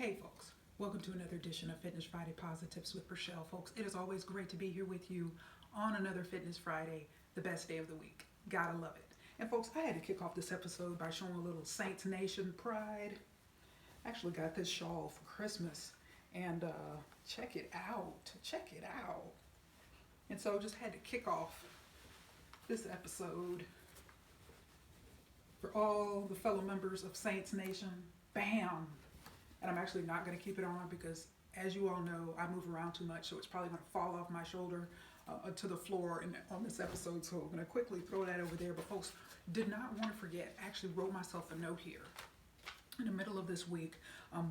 Hey folks, welcome to another edition of Fitness Friday Posi-TIPS with Rachelle. Folks, it is always great to be here with you on another Fitness Friday, the best day of the week. Gotta love it. And folks, I had to kick off this episode by showing a little Saints Nation pride. I actually got this shawl for Christmas and check it out. Check it out. And so just had to kick off this episode for all the fellow members of Saints Nation. Bam! And I'm actually not going to keep it on because, as you all know, I move around too much, so it's probably going to fall off my shoulder to the floor on this episode. So I'm going to quickly throw that over there. But folks, did not want to forget, actually wrote myself a note here in the middle of this week.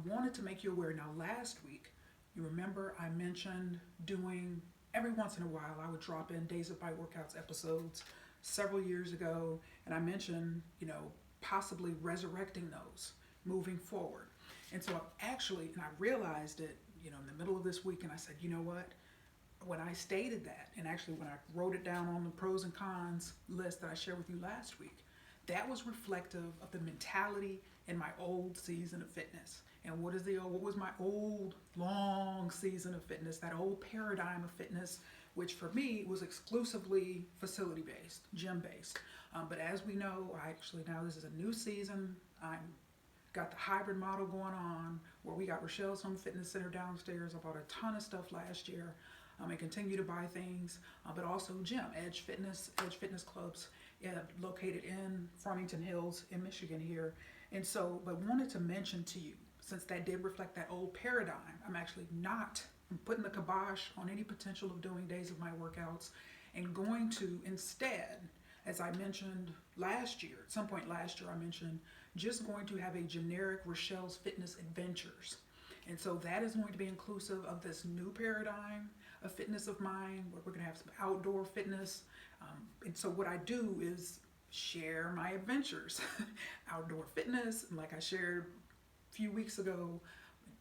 Wanted to make you aware. Now, last week, you remember I mentioned doing, every once in a while, I would drop in Days of My Workouts episodes several years ago. And I mentioned, possibly resurrecting those moving forward. And so I realized it, in the middle of this week, and I said, you know what? When I stated that, and actually when I wrote it down on the pros and cons list that I shared with you last week, that was reflective of the mentality in my old season of fitness. And what was my old long season of fitness, that old paradigm of fitness, which for me was exclusively facility-based, gym-based. But as we know, now this is a new season. I'm got the hybrid model going on where we got Rachelle's Home Fitness Center downstairs. I bought a ton of stuff last year. I continue to buy things, but also gym, Edge Fitness Clubs located in Farmington Hills in Michigan here. And so, but wanted to mention to you, since that did reflect that old paradigm, I'm actually not putting the kibosh on any potential of doing Days of My Workouts and going to instead, as I mentioned last year, at some point last year I mentioned, just going to have a generic Rachelle's Fitness Adventures. And so that is going to be inclusive of this new paradigm of fitness of mine, where we're going to have some outdoor fitness. And so what I do is share my adventures. Outdoor fitness, like I shared a few weeks ago,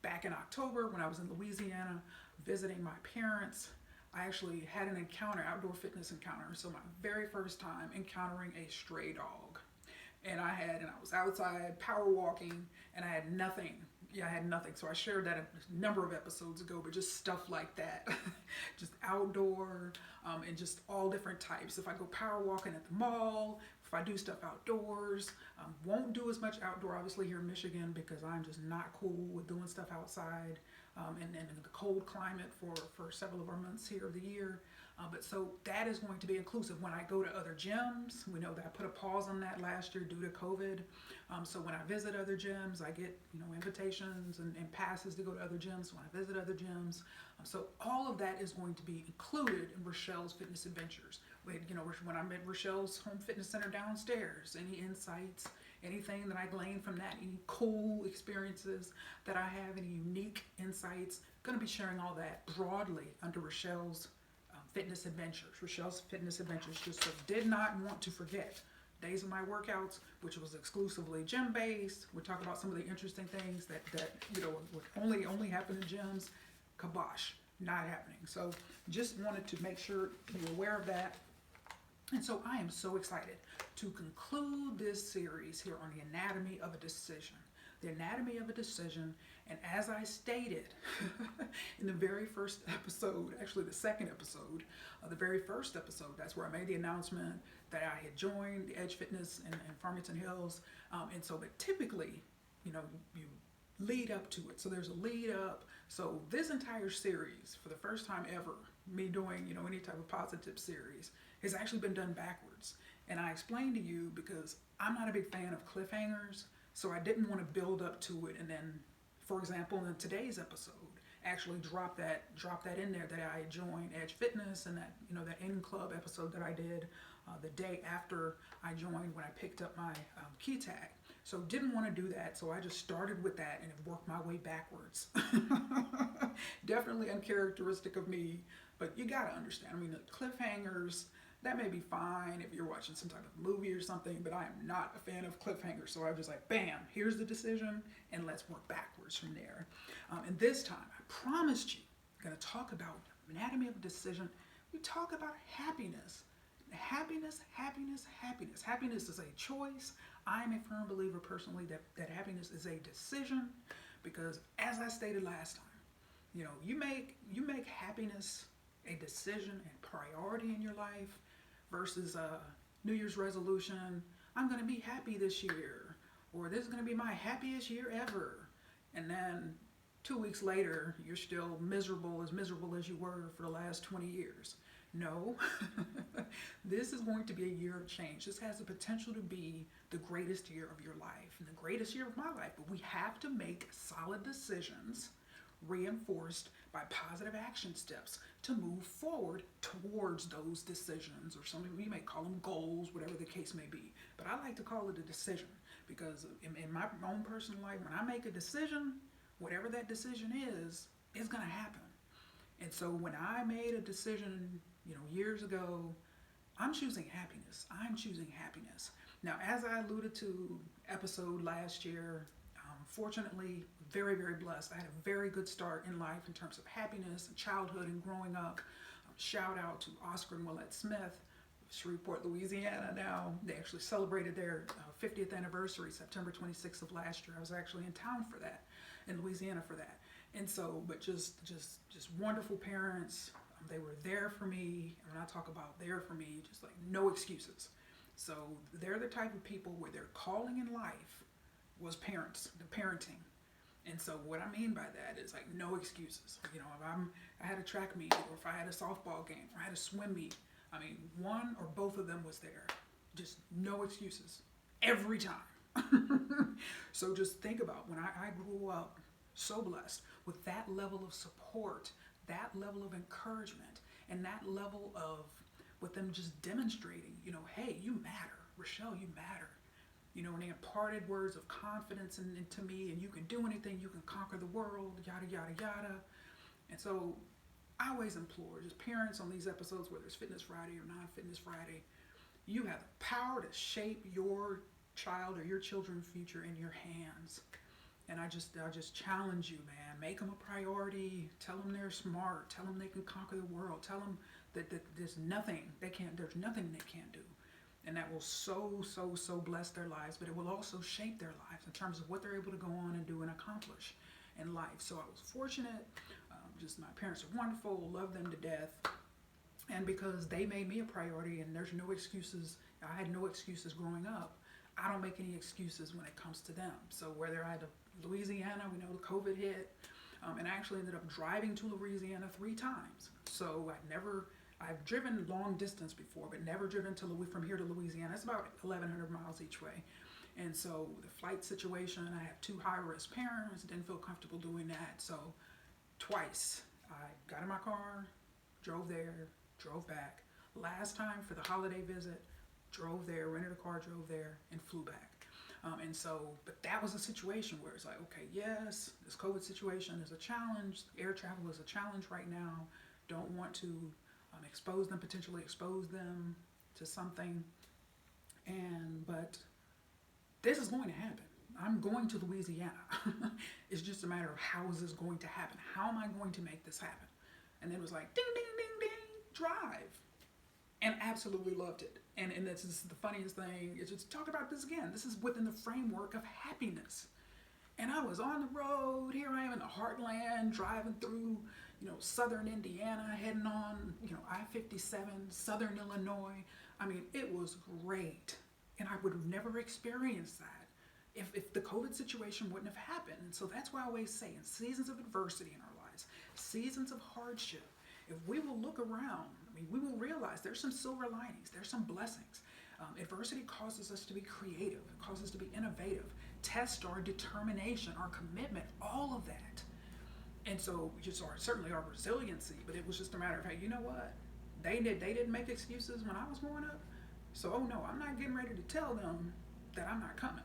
back in October when I was in Louisiana visiting my parents. I actually had an outdoor fitness encounter. So my very first time encountering a stray dog. And I was outside power walking and I had nothing. I had nothing. So I shared that a number of episodes ago, but just stuff like that, just outdoor and just all different types. If I go power walking at the mall, if I do stuff outdoors, won't do as much outdoor obviously here in Michigan because I'm just not cool with doing stuff outside and in the cold climate for several of our months here of the year. But so that is going to be inclusive when I go to other gyms. We know that I put a pause on that last year due to COVID. So when I visit other gyms, I get invitations and passes to go to other gyms when I visit other gyms. So all of that is going to be included in Rachelle's Fitness Adventures. When I'm at Rachelle's Home Fitness Center downstairs, any insights, anything that I glean from that, any cool experiences that I have, any unique insights, going to be sharing all that broadly under Rachelle's Fitness Adventures. Rachelle's Fitness Adventures. Just so did not want to forget Days of My Workouts, which was exclusively gym based. We talk about some of the interesting things that would only happen in gyms. Kibosh, not happening. So just wanted to make sure you're aware of that. And so I am so excited to conclude this series here on the anatomy of a decision. The anatomy of a decision. And as I stated in the very first episode, actually the second episode, the very first episode, that's where I made the announcement that I had joined the Edge Fitness in Farmington Hills. And so, but typically, you lead up to it. So there's a lead up. So this entire series, for the first time ever, me doing, any type of positive series, has actually been done backwards. And I explained to you because I'm not a big fan of cliffhangers. So I didn't want to build up to it and then, for example, in today's episode, actually drop that in there that I joined Edge Fitness and that that in club episode that I did the day after I joined when I picked up my key tag. So didn't want to do that. So I just started with that and worked my way backwards. Definitely uncharacteristic of me, but you gotta understand. The cliffhangers, that may be fine if you're watching some type of movie or something, but I am not a fan of cliffhangers. So I was just like, bam, here's the decision, and let's work backwards from there. And this time, I promised you, I'm going to talk about anatomy of a decision. We talk about happiness. Happiness, happiness, happiness. Happiness is a choice. I'm a firm believer personally that happiness is a decision because as I stated last time, you make happiness a decision and priority in your life versus a New Year's resolution. I'm going to be happy this year, or this is going to be my happiest year ever. And then 2 weeks later, you're still miserable as you were for the last 20 years. No, this is going to be a year of change. This has the potential to be the greatest year of your life and the greatest year of my life. But we have to make solid decisions reinforced by positive action steps to move forward towards those decisions, or something we may call them goals, whatever the case may be. But I like to call it a decision because in my own personal life, when I make a decision, whatever that decision is going to happen. And so when I made a decision, years ago, I'm choosing happiness. I'm choosing happiness. Now, as I alluded to episode last year, fortunately, very, very blessed. I had a very good start in life in terms of happiness and childhood and growing up. Shout out to Oscar and Willette Smith, Shreveport, Louisiana now. They actually celebrated their 50th anniversary, September 26th of last year. I was actually in town for that, in Louisiana for that. And so, but just wonderful parents. They were there for me. When I talk about there for me, just like no excuses. So they're the type of people where their calling in life was parents, the parenting. And so what I mean by that is like no excuses. If I had a track meet, or if I had a softball game, or I had a swim meet, one or both of them was there. Just no excuses. Every time. So just think about when I grew up so blessed with that level of support, that level of encouragement, and that level of with them just demonstrating, hey, you matter. Rachelle, you matter. And they imparted words of confidence into me, and you can do anything, you can conquer the world, yada, yada, yada. And so I always implore just parents on these episodes, whether it's Fitness Friday or Non-Fitness Friday, you have the power to shape your child or your children's future in your hands. And I just challenge you, man. Make them a priority. Tell them they're smart. Tell them they can conquer the world. Tell them that there's nothing they can't do. And that will so bless their lives, but it will also shape their lives in terms of what they're able to go on and do and accomplish in life. So I was fortunate. Just my parents are wonderful. Love them to death. And because they made me a priority, and there's no excuses. I had no excuses growing up. I don't make any excuses when it comes to them. So whether I had to Louisiana, we know the COVID hit, and I actually ended up driving to Louisiana 3 times. So I've driven long distance before, but never driven from here to Louisiana. It's about 1,100 miles each way. And so the flight situation, I have 2 high-risk parents, didn't feel comfortable doing that. So twice I got in my car, drove there, drove back. Last time for the holiday visit, drove there, rented a car, drove there, and flew back. But that was a situation where it's like, okay, yes, this COVID situation is a challenge. Air travel is a challenge right now. Don't want to potentially expose them to something. But this is going to happen. I'm going to Louisiana. It's just a matter of how is this going to happen? How am I going to make this happen? And then it was like, ding, ding, ding, ding, drive. And absolutely loved it. And this is the funniest thing, is just talk about this again. This is within the framework of happiness. And I was on the road. Here I am in the heartland, driving through, southern Indiana, heading on, I-57, southern Illinois. It was great. And I would have never experienced that if the COVID situation wouldn't have happened. And so that's why I always say, in seasons of adversity in our lives, seasons of hardship, if we will look around, we will realize there's some silver linings, there's some blessings. Adversity causes us to be creative, it causes us to be innovative, test our determination, our commitment, all of that. And so certainly our resiliency, but it was just a matter of, hey, you know what? They didn't make excuses when I was growing up. So, I'm not getting ready to tell them that I'm not coming.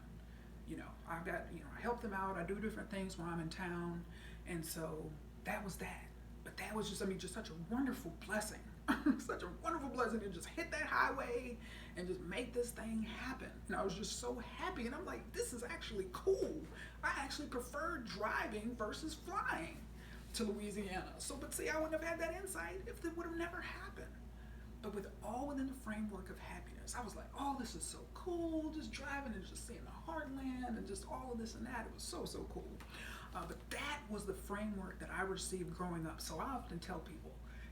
I help them out, I do different things when I'm in town. And so that was that. But that was just such a wonderful blessing. Such a wonderful blessing to just hit that highway and just make this thing happen. And I was just so happy. And I'm like, this is actually cool. I actually prefer driving versus flying to Louisiana. But see, I wouldn't have had that insight if it would have never happened. But all within the framework of happiness. I was like, oh, this is so cool. Just driving and just seeing the heartland and just all of this and that. It was so cool. But that was the framework that I received growing up. So I often tell people,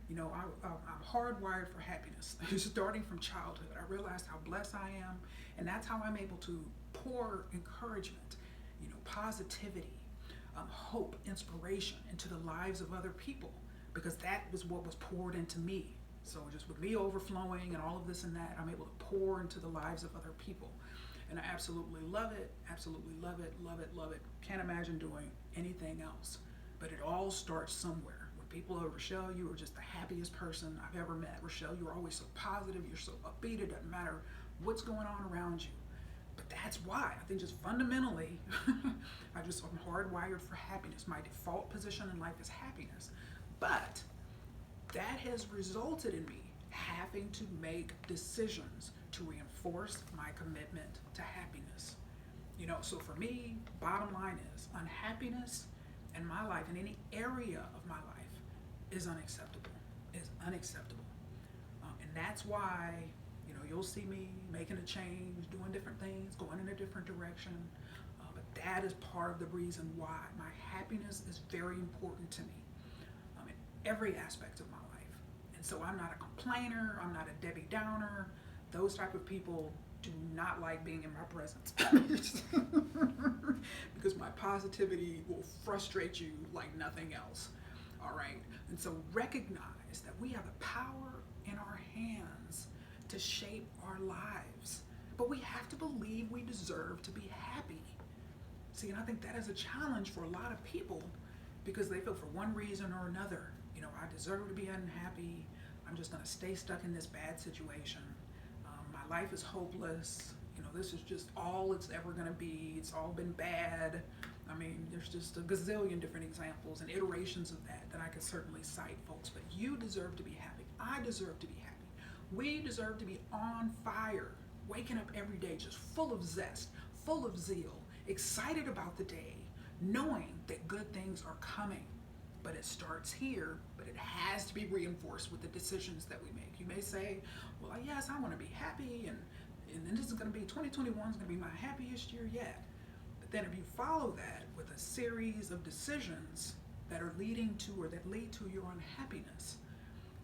I'm hardwired for happiness. Starting from childhood, I realized how blessed I am, and that's how I'm able to pour encouragement, positivity, hope, inspiration into the lives of other people, because that was what was poured into me. So just with me overflowing and all of this and that, I'm able to pour into the lives of other people. And I absolutely love it, absolutely love it, love it, love it. Can't imagine doing anything else. But it all starts somewhere. When people are, Rachelle, you are just the happiest person I've ever met. Rachelle, you're always so positive, you're so upbeat, it doesn't matter what's going on around you. But that's why, I think just fundamentally, I'm hardwired for happiness. My default position in life is happiness. But that has resulted in me having to make decisions to reinforce my commitment to happiness. So for me, bottom line is unhappiness in my life, in any area of my life, is unacceptable. And that's why, you'll see me making a change, doing different things, going in a different direction. But that is part of the reason why my happiness is very important to me in every aspect of my life. And so I'm not a complainer, I'm not a Debbie Downer. Those type of people do not like being in my presence because my positivity will frustrate you like nothing else. All right. And so recognize that we have the power in our hands to shape our lives, but we have to believe we deserve to be happy. See, and I think that is a challenge for a lot of people because they feel for one reason or another, I deserve to be unhappy. I'm just going to stay stuck in this bad situation. My life is hopeless. This is just all it's ever going to be. It's all been bad. I mean, there's just a gazillion different examples and iterations of that I could certainly cite, folks. But you deserve to be happy. I deserve to be happy. We deserve to be on fire, waking up every day just full of zest, full of zeal, excited about the day, knowing that good things are coming. But it starts here, but it has to be reinforced with the decisions that we make. You may say, well, yes, I want to be happy, and this is going to be, 2021 is going to be my happiest year yet. But then if you follow that with a series of decisions that are leading to or that lead to your unhappiness,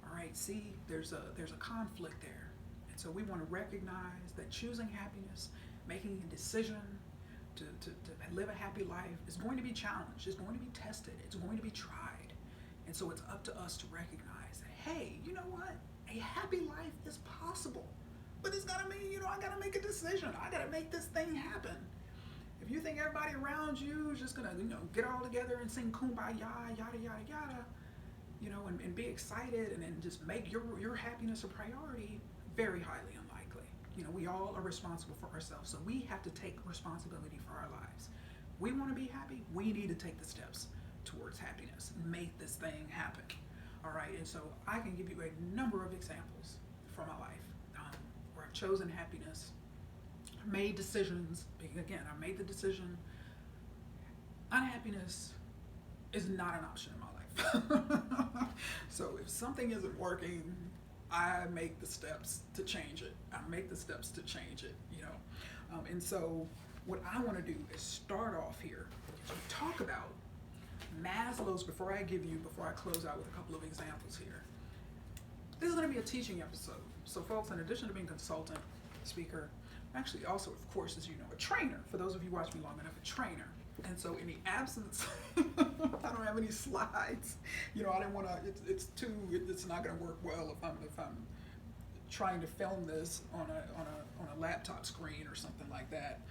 all right, see, there's a conflict there. And so we want to recognize that choosing happiness, making a decision to live a happy life is going to be challenged, it's going to be tested, it's going to be tried. And so it's up to us to recognize that, hey, you know what? A happy life is possible. But it's gotta mean, I gotta make a decision. I gotta make this thing happen. If you think everybody around you is just gonna, get all together and sing kumbaya, yada, yada, yada, and be excited and then just make your happiness a priority, very highly unlikely. We all are responsible for ourselves, so we have to take responsibility for our lives. We want to be happy, we need to take the steps towards happiness and make this thing happen. All right, and so I can give you a number of examples from my life where I've chosen happiness, made decisions. Again, I made the decision. Unhappiness is not an option in my life. So if something isn't working, I make the steps to change it. And so what I want to do is start off here to talk about Maslow's, before I close out with a couple of examples here. This is going to be a teaching episode. So folks, in addition to being a consultant, speaker, actually also, of course, as you know, a trainer. For those of you who watch me long enough, a trainer. And so in the absence, I don't have any slides. I didn't want to, it's not going to work well if I'm trying to film this on a laptop screen or something like that.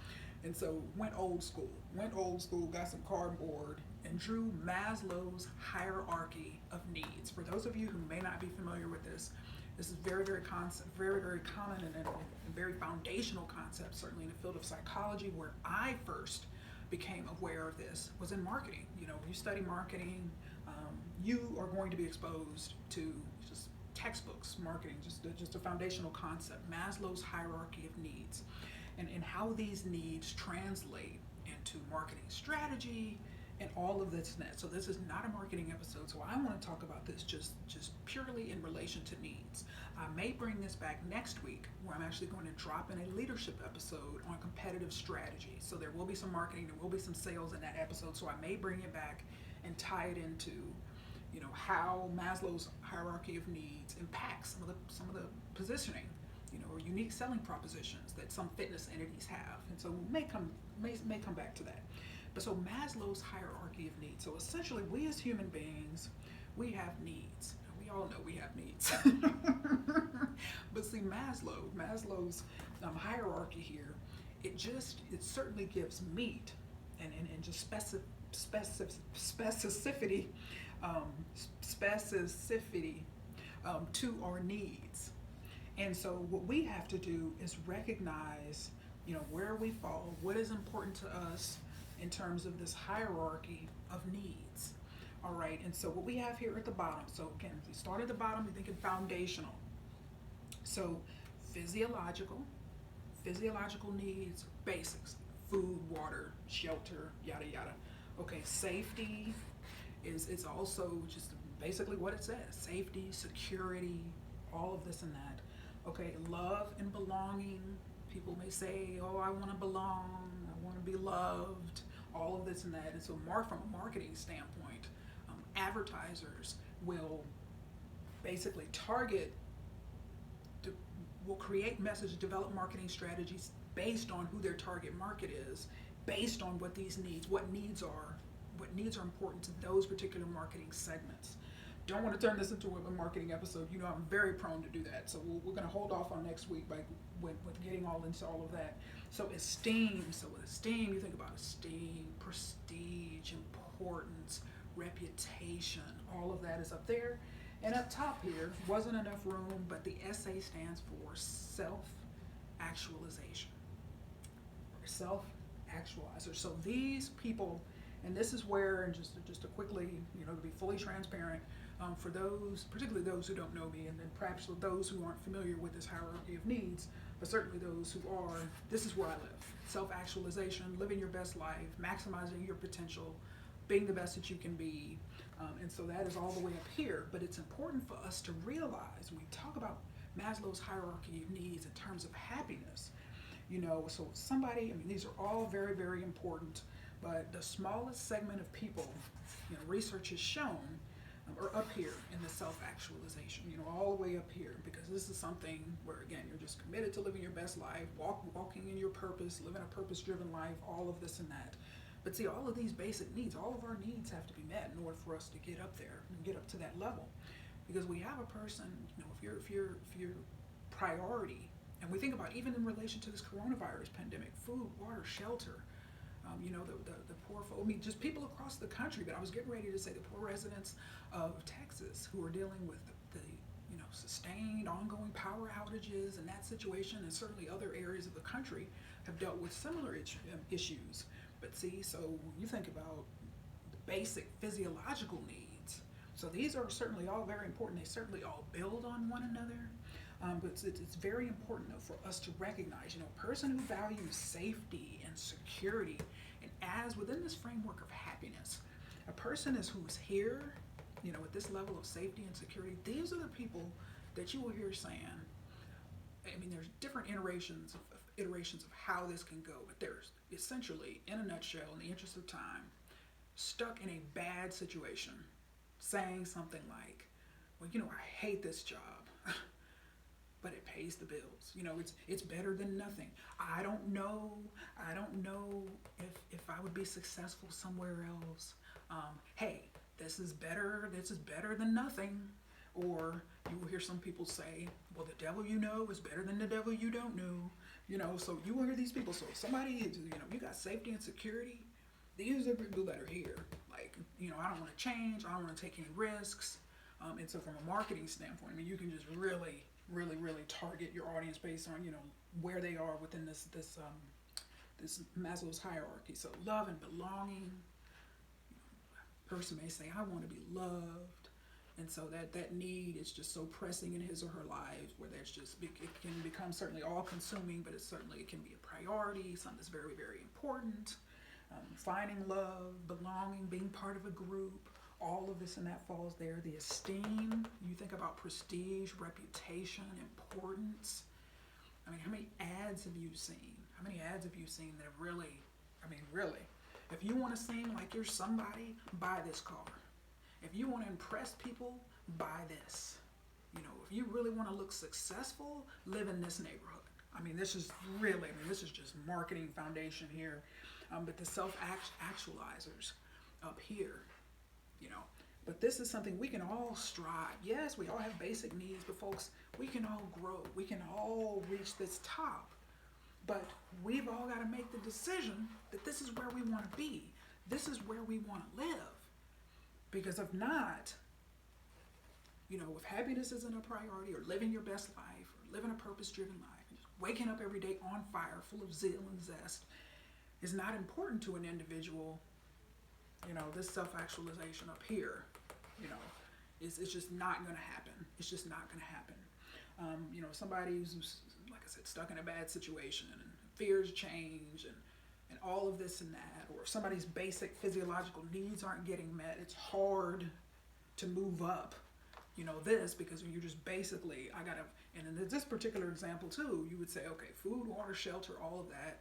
And so went old school, got some cardboard and drew Maslow's hierarchy of needs. For those of you who may not be familiar with this is very, very common and a very foundational concept, certainly in the field of psychology. Where I first became aware of this was in marketing. You study marketing, you are going to be exposed to just textbooks, marketing, just a foundational concept, Maslow's hierarchy of needs, and how these needs translate into marketing strategy and all of this net. So this is not a marketing episode. So I want to talk about this just purely in relation to needs. I may bring this back next week where I'm actually going to drop in a leadership episode on competitive strategy. So there will be some marketing, there will be some sales in that episode. So I may bring it back and tie it into, how Maslow's hierarchy of needs impacts some of the positioning, or unique selling propositions that some fitness entities have. And so may come back to that. But so Maslow's hierarchy of needs. So essentially, we as human beings, we have needs. We all know we have needs. But see, Maslow's hierarchy here, it certainly gives meat and just specificity to our needs. And so what we have to do is recognize, where we fall, what is important to us in terms of this hierarchy of needs. All right, and so what we have here at the bottom, so again, if we start at the bottom, you're thinking foundational. So physiological needs, basics, food, water, shelter, yada, yada. Okay, safety is also just basically what it says, safety, security, all of this and that. Okay, love and belonging. People may say, oh, I want to belong, I want to be loved, all of this and that. And so from a marketing standpoint, advertisers will basically will create message, develop marketing strategies based on who their target market is, based on what needs are important to those particular marketing segments. Don't want to turn this into a marketing episode. I'm very prone to do that. So we're going to hold off on next week with getting all into all of that. So esteem. So with esteem, you think about esteem, prestige, importance, reputation. All of that is up there. And up top here, wasn't enough room, but the SA stands for self-actualization. Self-actualizer. So these people, and this is where, and just to quickly, to be fully transparent, for those, particularly those who don't know me, and then perhaps those who aren't familiar with this hierarchy of needs, but certainly those who are, this is where I live. Self-actualization, living your best life, maximizing your potential, being the best that you can be. And so that is all the way up here. But it's important for us to realize when we talk about Maslow's hierarchy of needs in terms of happiness, so these are all very, very important, but the smallest segment of people, research has shown, are up here in the self-actualization, all the way up here, because this is something where, again, you're just committed to living your best life, walking in your purpose, living a purpose-driven life, all of this and that. But see, all of these basic needs, all of our needs have to be met in order for us to get up there and get up to that level. Because we have a person, if your priority, and we think about even in relation to this coronavirus pandemic, food, water, shelter, the poor folk, just people across the country, but I was getting ready to say the poor residents of Texas who are dealing with the sustained ongoing power outages and that situation, and certainly other areas of the country have dealt with similar issues. But see, so when you think about the basic physiological needs, so these are certainly all very important. They certainly all build on one another. But it's very important, though, for us to recognize, a person who values safety and security, and as within this framework of happiness, a person who's here, at this level of safety and security, these are the people that you will hear saying, there's different iterations of how this can go, but there's essentially, in a nutshell, in the interest of time, stuck in a bad situation, saying something like, well, I hate this job, but it pays the bills. It's better than nothing. I don't know if I would be successful somewhere else. Hey, this is better than nothing. Or you will hear some people say, well, the devil you know is better than the devil you don't know. So you will hear these people. So if somebody is, you got safety and security, these are the people that are here. Like, I don't want to change. I don't want to take any risks. And so from a marketing standpoint, you can just really, really, really target your audience based on, where they are within this Maslow's hierarchy. So love and belonging. Person may say, I want to be loved. And so that need is just so pressing in his or her lives, where it can become certainly all consuming, but it can be a priority, something that's very, very important. Finding love, belonging, being part of a group, all of this and that falls there. The esteem, you think about prestige, reputation, importance. I mean, how many ads have you seen? How many ads have you seen that really, really, if you want to seem like you're somebody, buy this car. If you want to impress people, buy this. You know, if you really want to look successful, live in this neighborhood. This is really, this is just marketing foundation here. But the self-actualizers up here, you know. But this is something we can all strive. Yes, we all have basic needs, but folks, we can all grow. We can all reach this top. But we've all got to make the decision that this is where we want to be. This is where we want to live. Because if not, you know, if happiness isn't a priority, or living your best life, or living a purpose-driven life, and just waking up every day on fire, full of zeal and zest, is not important to an individual, you know, this self-actualization up here, you know, it's just not going to happen. It's just not going to happen. You know, somebody who's, like I said, stuck in a bad situation and fears change and all of this and that, or if somebody's basic physiological needs aren't getting met, it's hard to move up, you know, this, because you're just basically, and in this particular example too, you would say, okay, food, water, shelter, all of that,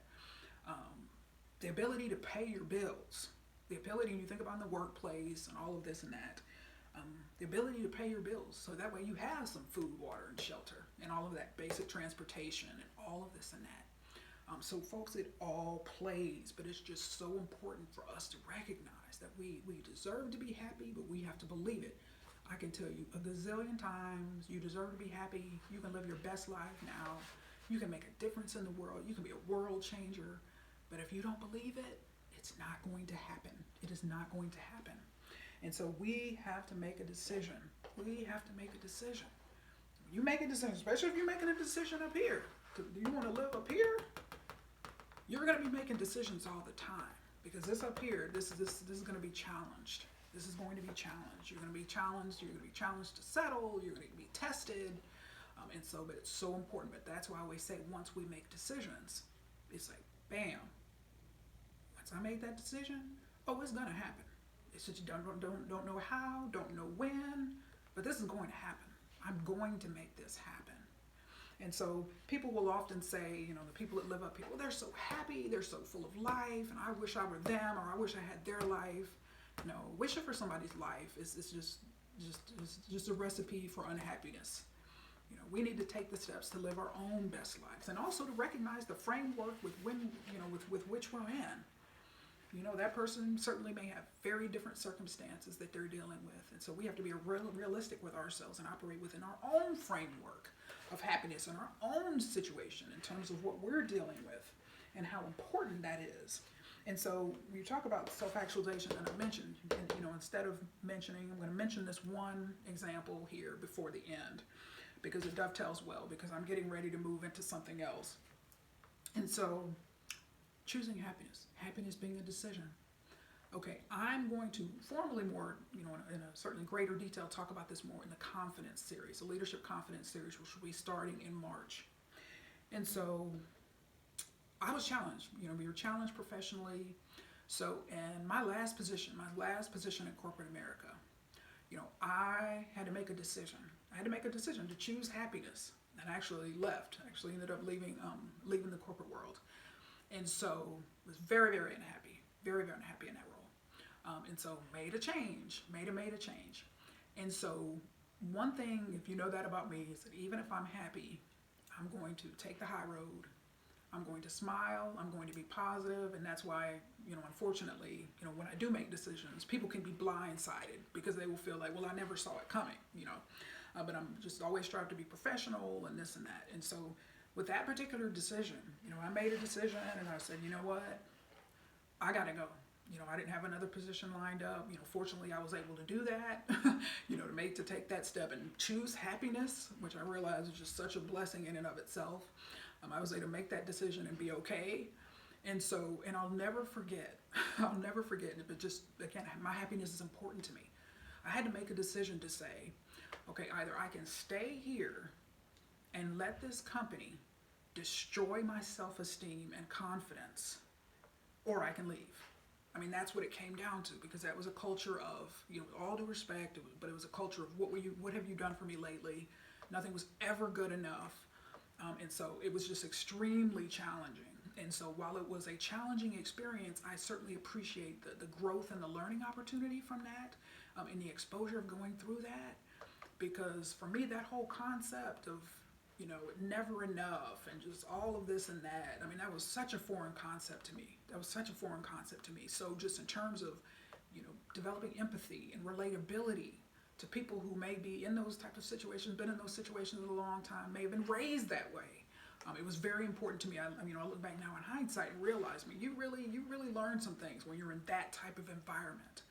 the ability to pay your bills, the ability, you think about in the workplace and all of this and that, the ability to pay your bills, so that way you have some food, water, and shelter, and all of that basic transportation, and all of this and that. So folks, it all plays, but it's just so important for us to recognize that we deserve to be happy, but we have to believe it. I can tell you a gazillion times, you deserve to be happy. You can live your best life now. You can make a difference in the world. You can be a world changer. But if you don't believe it, it's not going to happen. It is not going to happen. And so we have to make a decision. We have to make a decision. You make a decision, especially if you're making a decision up here. Do you want to live up here? You're going to be making decisions all the time, because this up here, this is going to be challenged. This is going to be challenged. You're going to be challenged. You're going to be challenged to settle. You're going to be tested. But it's so important. But that's why I always say, once we make decisions, it's like, bam. Once I made that decision, oh, it's going to happen. It's just you don't know how, don't know when, but this is going to happen. I'm going to make this happen. And so people will often say, you know, the people that live up here, well, they're so happy, they're so full of life, and I wish I were them, or I wish I had their life. No, wishing for somebody's life is just a recipe for unhappiness. You know, we need to take the steps to live our own best lives, and also to recognize the framework with which we're in. You know, that person certainly may have very different circumstances that they're dealing with, and so we have to be realistic with ourselves and operate within our own framework of happiness and our own situation in terms of what we're dealing with and how important that is. And so you talk about self-actualization, and I mentioned, you know, instead of mentioning, I'm going to mention this one example here before the end, because it dovetails well, because I'm getting ready to move into something else. And so choosing happiness being a decision. Okay, I'm going to formally more, you know, in a certainly greater detail, talk about this more in the confidence series, the leadership confidence series, which will be starting in March. And so I was challenged, you know, we were challenged professionally. So, and my last position in corporate America, you know, I had to make a decision. I had to make a decision to choose happiness, and I actually left. I actually ended up leaving the corporate world. And so was very, very unhappy in that role. And so made a change. And so one thing, if you know that about me, is that even if I'm happy, I'm going to take the high road. I'm going to smile. I'm going to be positive. And that's why, you know, unfortunately, you know, when I do make decisions, people can be blindsided because they will feel like, well, I never saw it coming, you know. But I'm just always strive to be professional and this and that. And so with that particular decision, you know, I made a decision and I said, you know what, I got to go. You know, I didn't have another position lined up. You know, fortunately, I was able to do that, you know, to take that step and choose happiness, which I realized is just such a blessing in and of itself. I was able to make that decision and be okay. And so, and I'll never forget, but just, again, my happiness is important to me. I had to make a decision to say, okay, either I can stay here and let this company destroy my self-esteem and confidence, or I can leave. I mean, that's what it came down to, because that was a culture of, all due respect, but it was a culture of what have you done for me lately? Nothing was ever good enough. And so it was just extremely challenging. And so while it was a challenging experience, I certainly appreciate the growth and the learning opportunity from that, and the exposure of going through that. Because for me, that whole concept of, never enough and just all of this and that, I mean, that was such a foreign concept to me. So just in terms of, developing empathy and relatability to people who may be in those type of situations, been in those situations a long time, may have been raised that way. It was very important to me. I look back now in hindsight and realize, you really learn some things when you're in that type of environment.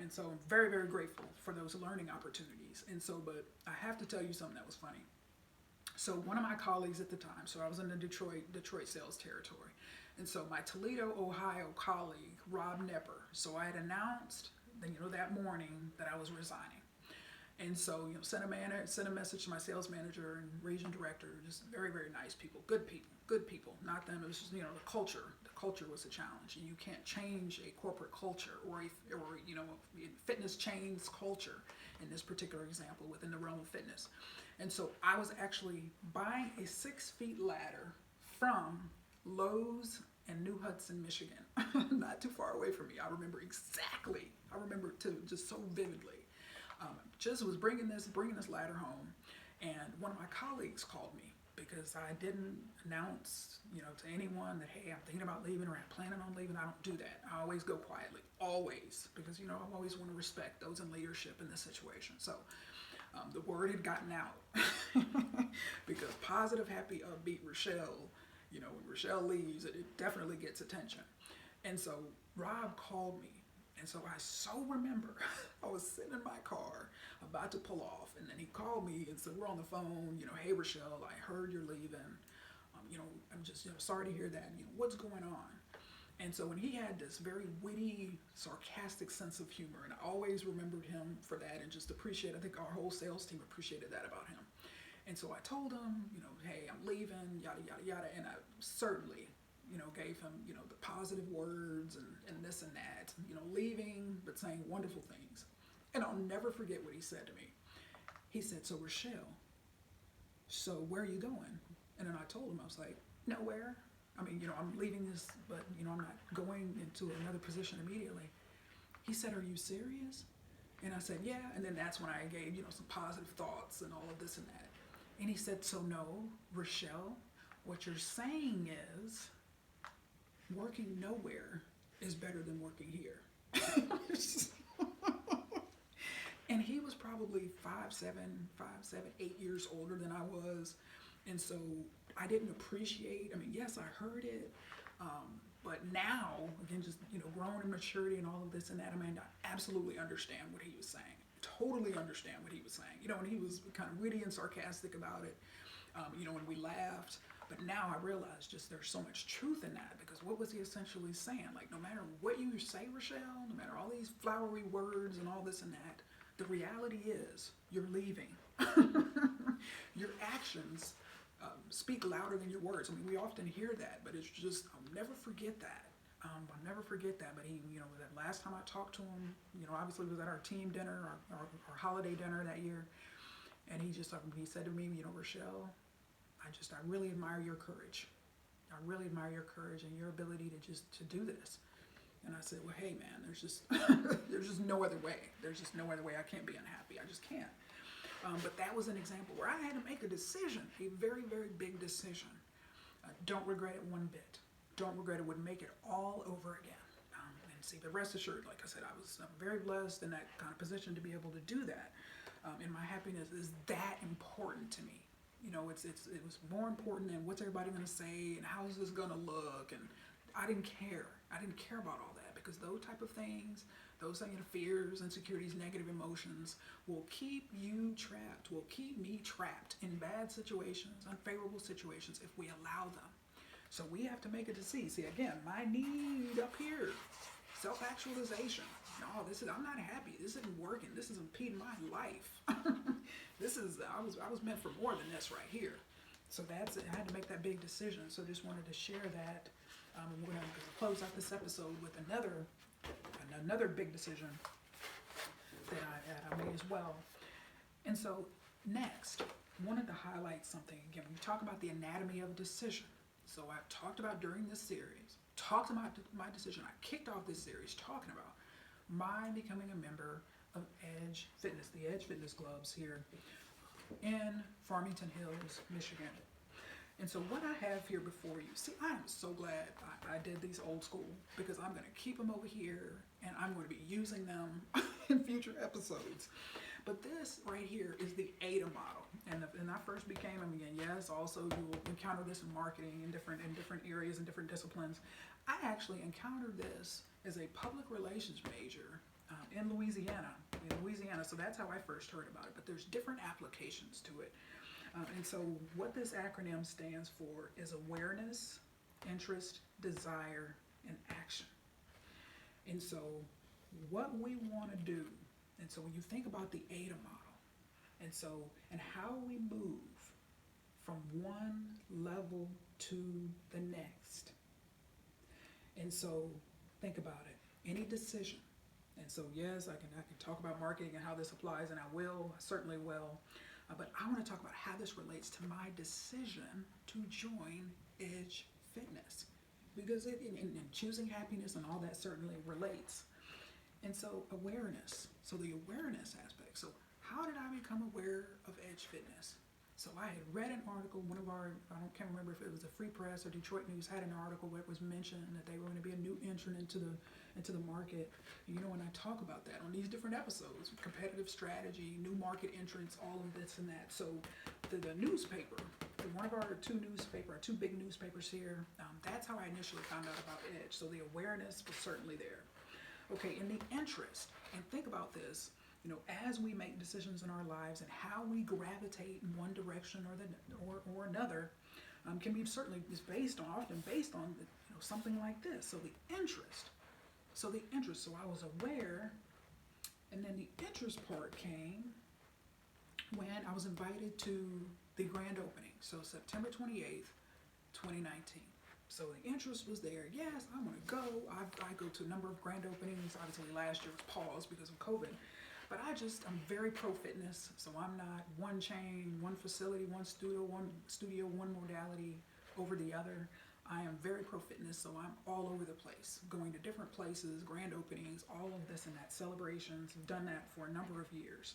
And so I'm very, very grateful for those learning opportunities. And so, but I have to tell you something that was funny. So one of my colleagues at the time, so I was in the Detroit sales territory. And so my Toledo, Ohio colleague, Rob Nepper, so I had announced, that morning that I was resigning. And so, sent a message to my sales manager and region director, just very, very nice people, good people, not them. It was just, the culture. The culture was a challenge, and you can't change a corporate culture or fitness chains culture in this particular example within the realm of fitness. And so I was actually buying a 6 feet ladder from Lowe's in New Hudson, Michigan, not too far away from me. I remember it too, just so vividly. Just was bringing this ladder home, and one of my colleagues called me because I didn't announce, to anyone that, hey, I'm thinking about leaving or I'm planning on leaving. I don't do that. I always go quietly, always, because, I always want to respect those in leadership in this situation. So the word had gotten out because positive, happy, upbeat Rachelle, when Rachelle leaves, it definitely gets attention. And so Rob called me. And so I so remember I was sitting in my car about to pull off, and then he called me and said, we're on the phone, hey, Rachelle, I heard you're leaving. I'm just, sorry to hear that. What's going on? And so when he had this very witty, sarcastic sense of humor, and I always remembered him for that and just I think our whole sales team appreciated that about him. And so I told him, hey, I'm leaving, yada, yada, yada. And I certainly, gave him, the positive words and this and that, leaving, but saying wonderful things. And I'll never forget what he said to me. He said, so Rachelle, so where are you going? And then I told him, I was like, nowhere. I'm leaving this, but, I'm not going into another position immediately. He said, are you serious? And I said, yeah. And then that's when I gave, some positive thoughts and all of this and that. And he said, so no, Rachelle, what you're saying is working nowhere is better than working here. And he was probably 5'7", 8 years older than I was. And so I didn't appreciate, yes, I heard it. But now, again, just, growing in maturity and all of this and that, I absolutely understand what he was saying. Totally understand what he was saying. And he was kind of witty and sarcastic about it. And we laughed. But now I realize just there's so much truth in that, because what was he essentially saying? Like, no matter what you say, Rachelle, no matter all these flowery words and all this and that, the reality is you're leaving. Your actions speak louder than your words. We often hear that, but it's just, I'll never forget that. But he, that last time I talked to him, obviously it was at our team dinner, our holiday dinner that year. And he said to me, Rachelle, I really admire your courage. I really admire your courage and your ability to do this. And I said, well, hey man, there's just no other way. There's just no other way. I can't be unhappy. I just can't. But that was an example where I had to make a decision, a very, very big decision. Don't regret it one bit. Don't regret it. Would make it all over again. And see, but rest assured, like I said, I'm very blessed in that kind of position to be able to do that. And my happiness is that important to me. It was more important than what's everybody going to say and how's this going to look. And I didn't care. I didn't care about all that, because those type of things, those fears, insecurities, negative emotions will keep you trapped, will keep me trapped in bad situations, unfavorable situations if we allow them. So we have to make a decision. See, again, my need up here, self-actualization. No, I'm not happy. This isn't working. This is impeding my life. I was meant for more than this right here. So that's it. I had to make that big decision. So just wanted to share that. We're going to close out this episode with another another big decision that I made as well. And so next, wanted to highlight something again. We talk about the anatomy of decision. So I've talked about during this series, talked about my decision. I kicked off this series talking about my becoming a member of Edge Fitness, the Edge Fitness Clubs here in Farmington Hills, Michigan. And so what I have here before you, see, I am so glad I did these old school, because I'm going to keep them over here and I'm going to be using them in future episodes. But this right here is the ADA model. And I first became, yes, also you will encounter this in marketing in different areas and different disciplines. I actually encountered this as a public relations major in Louisiana. So that's how I first heard about it. But there's different applications to it. And so what this acronym stands for is awareness, interest, desire, and action. And so what we want to do, and so when you think about the ADA model, and how we move from one level to the next. And so think about it, any decision. And so yes, I can talk about marketing and how this applies, and I certainly will. But I want to talk about how this relates to my decision to join Edge Fitness, because in choosing happiness and all that certainly relates. And so awareness, so the awareness aspect. So how did I become aware of Edge Fitness? So I had read an article, can't remember if it was the Free Press or Detroit News had an article where it was mentioned that they were going to be a new entrant into the market. And when I talk about that on these different episodes, competitive strategy, new market entrants, all of this and that. So the newspaper, one of our two big newspapers here, that's how I initially found out about Edge. So the awareness was certainly there. Okay, and the interest, and think about this, as we make decisions in our lives and how we gravitate in one direction or another, can be certainly often based on something like this. So the interest. So I was aware, and then the interest part came when I was invited to the grand opening. So September 28th, 2019. So the interest was there. Yes, I'm going to go. I go to a number of grand openings. Obviously last year was paused because of COVID. But I'm very pro fitness. So I'm not one chain, one facility, one studio, one modality over the other. I am very pro fitness. So I'm all over the place, going to different places, grand openings, all of this and that, celebrations. I've done that for a number of years.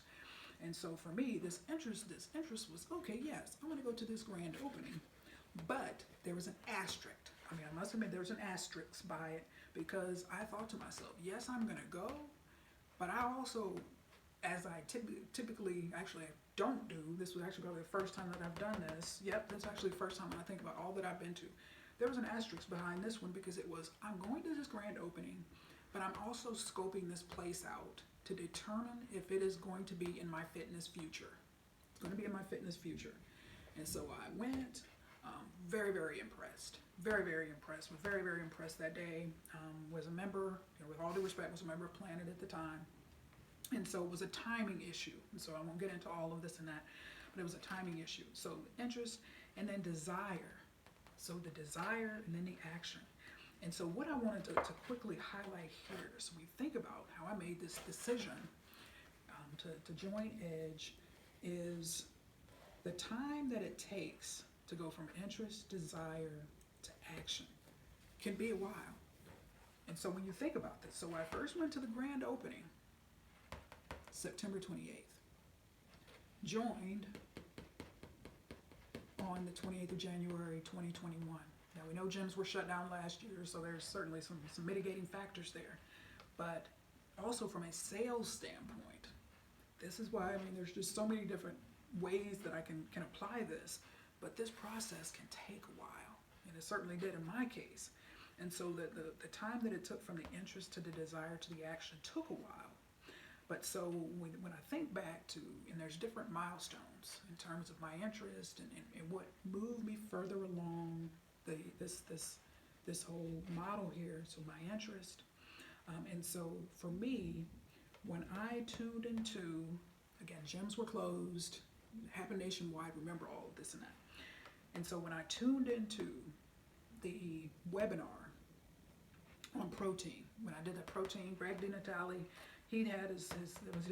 And so for me, this interest was, okay, yes, I'm going to go to this grand opening. But there was an asterisk. I must admit there was an asterisk by it, because I thought to myself, yes, I'm going to go, but I also, as I typically actually don't do, this was actually probably the first time that I've done this. Yep, that's actually the first time when I think about all that I've been to. There was an asterisk behind this one, because it was, I'm going to this grand opening, but I'm also scoping this place out to determine if it is going to be in my fitness future. It's going to be in my fitness future. And so I went. Very, very impressed. Very, very impressed. Was very, very impressed that day. Was a member, with all due respect, was a member of Planet at the time. And so it was a timing issue. And so I won't get into all of this and that, but it was a timing issue. So interest and then desire. So the desire and then the action. And so what I wanted to quickly highlight here, so we think about how I made this decision to join Edge, is the time that it takes to go from interest, desire, to action can be a while. And so when you think about this, so I first went to the grand opening, September 28th, joined on the 28th of January, 2021. Now we know gyms were shut down last year, so there's certainly some mitigating factors there. But also from a sales standpoint, this is why, there's just so many different ways that I can apply this. But this process can take a while, and it certainly did in my case. And so the time that it took from the interest to the desire to the action took a while. But so when I think back to, and there's different milestones in terms of my interest and what moved me further along this whole model here, so my interest. And so for me, when I tuned into, again, gyms were closed, happened nationwide, remember all of this and that. And so when I tuned into the webinar on protein. When I did that protein, Greg DiNatale, he did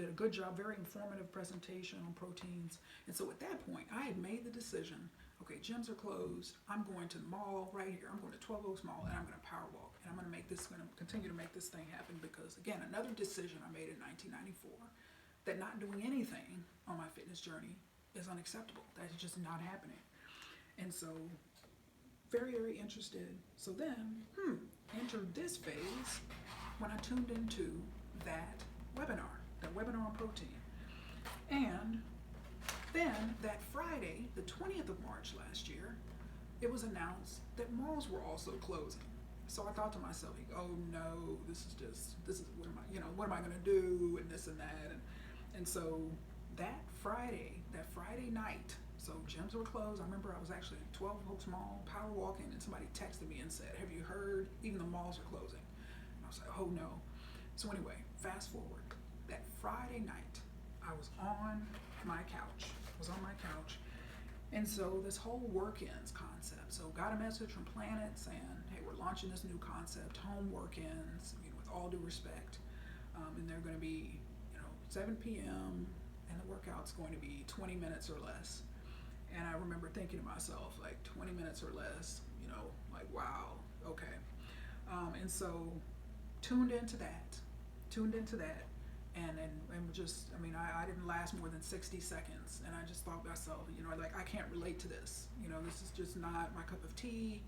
a good job, very informative presentation on proteins. And so at that point, I had made the decision, okay, gyms are closed. I'm going to the mall right here. I'm going to 12 Oaks Mall, and I'm going to power walk. And I'm going to continue to make this thing happen because, again, another decision I made in 1994, that not doing anything on my fitness journey is unacceptable. That's just not happening. And so, very, very interested. So then, entered this phase when I tuned into that webinar on protein. And then that Friday, the 20th of March last year, it was announced that malls were also closing. So I thought to myself, oh no, this is what am I going to do, and this and that. And so that Friday night, so gyms were closed. I remember I was actually at 12 Oaks Mall, power walking, and somebody texted me and said, have you heard? Even the malls are closing. And I was like, oh no. So anyway, fast forward. That Friday night, I was on my couch. And so this whole work-ins concept. So got a message from Planet saying, hey, we're launching this new concept, home work-ins, with all due respect. And they're going to be, 7 p.m. and the workout's going to be 20 minutes or less. And I remember thinking to myself, like 20 minutes or less, like, wow, okay. And so tuned into that. And just, I didn't last more than 60 seconds. And I just thought to myself, like, I can't relate to this. This is just not my cup of tea.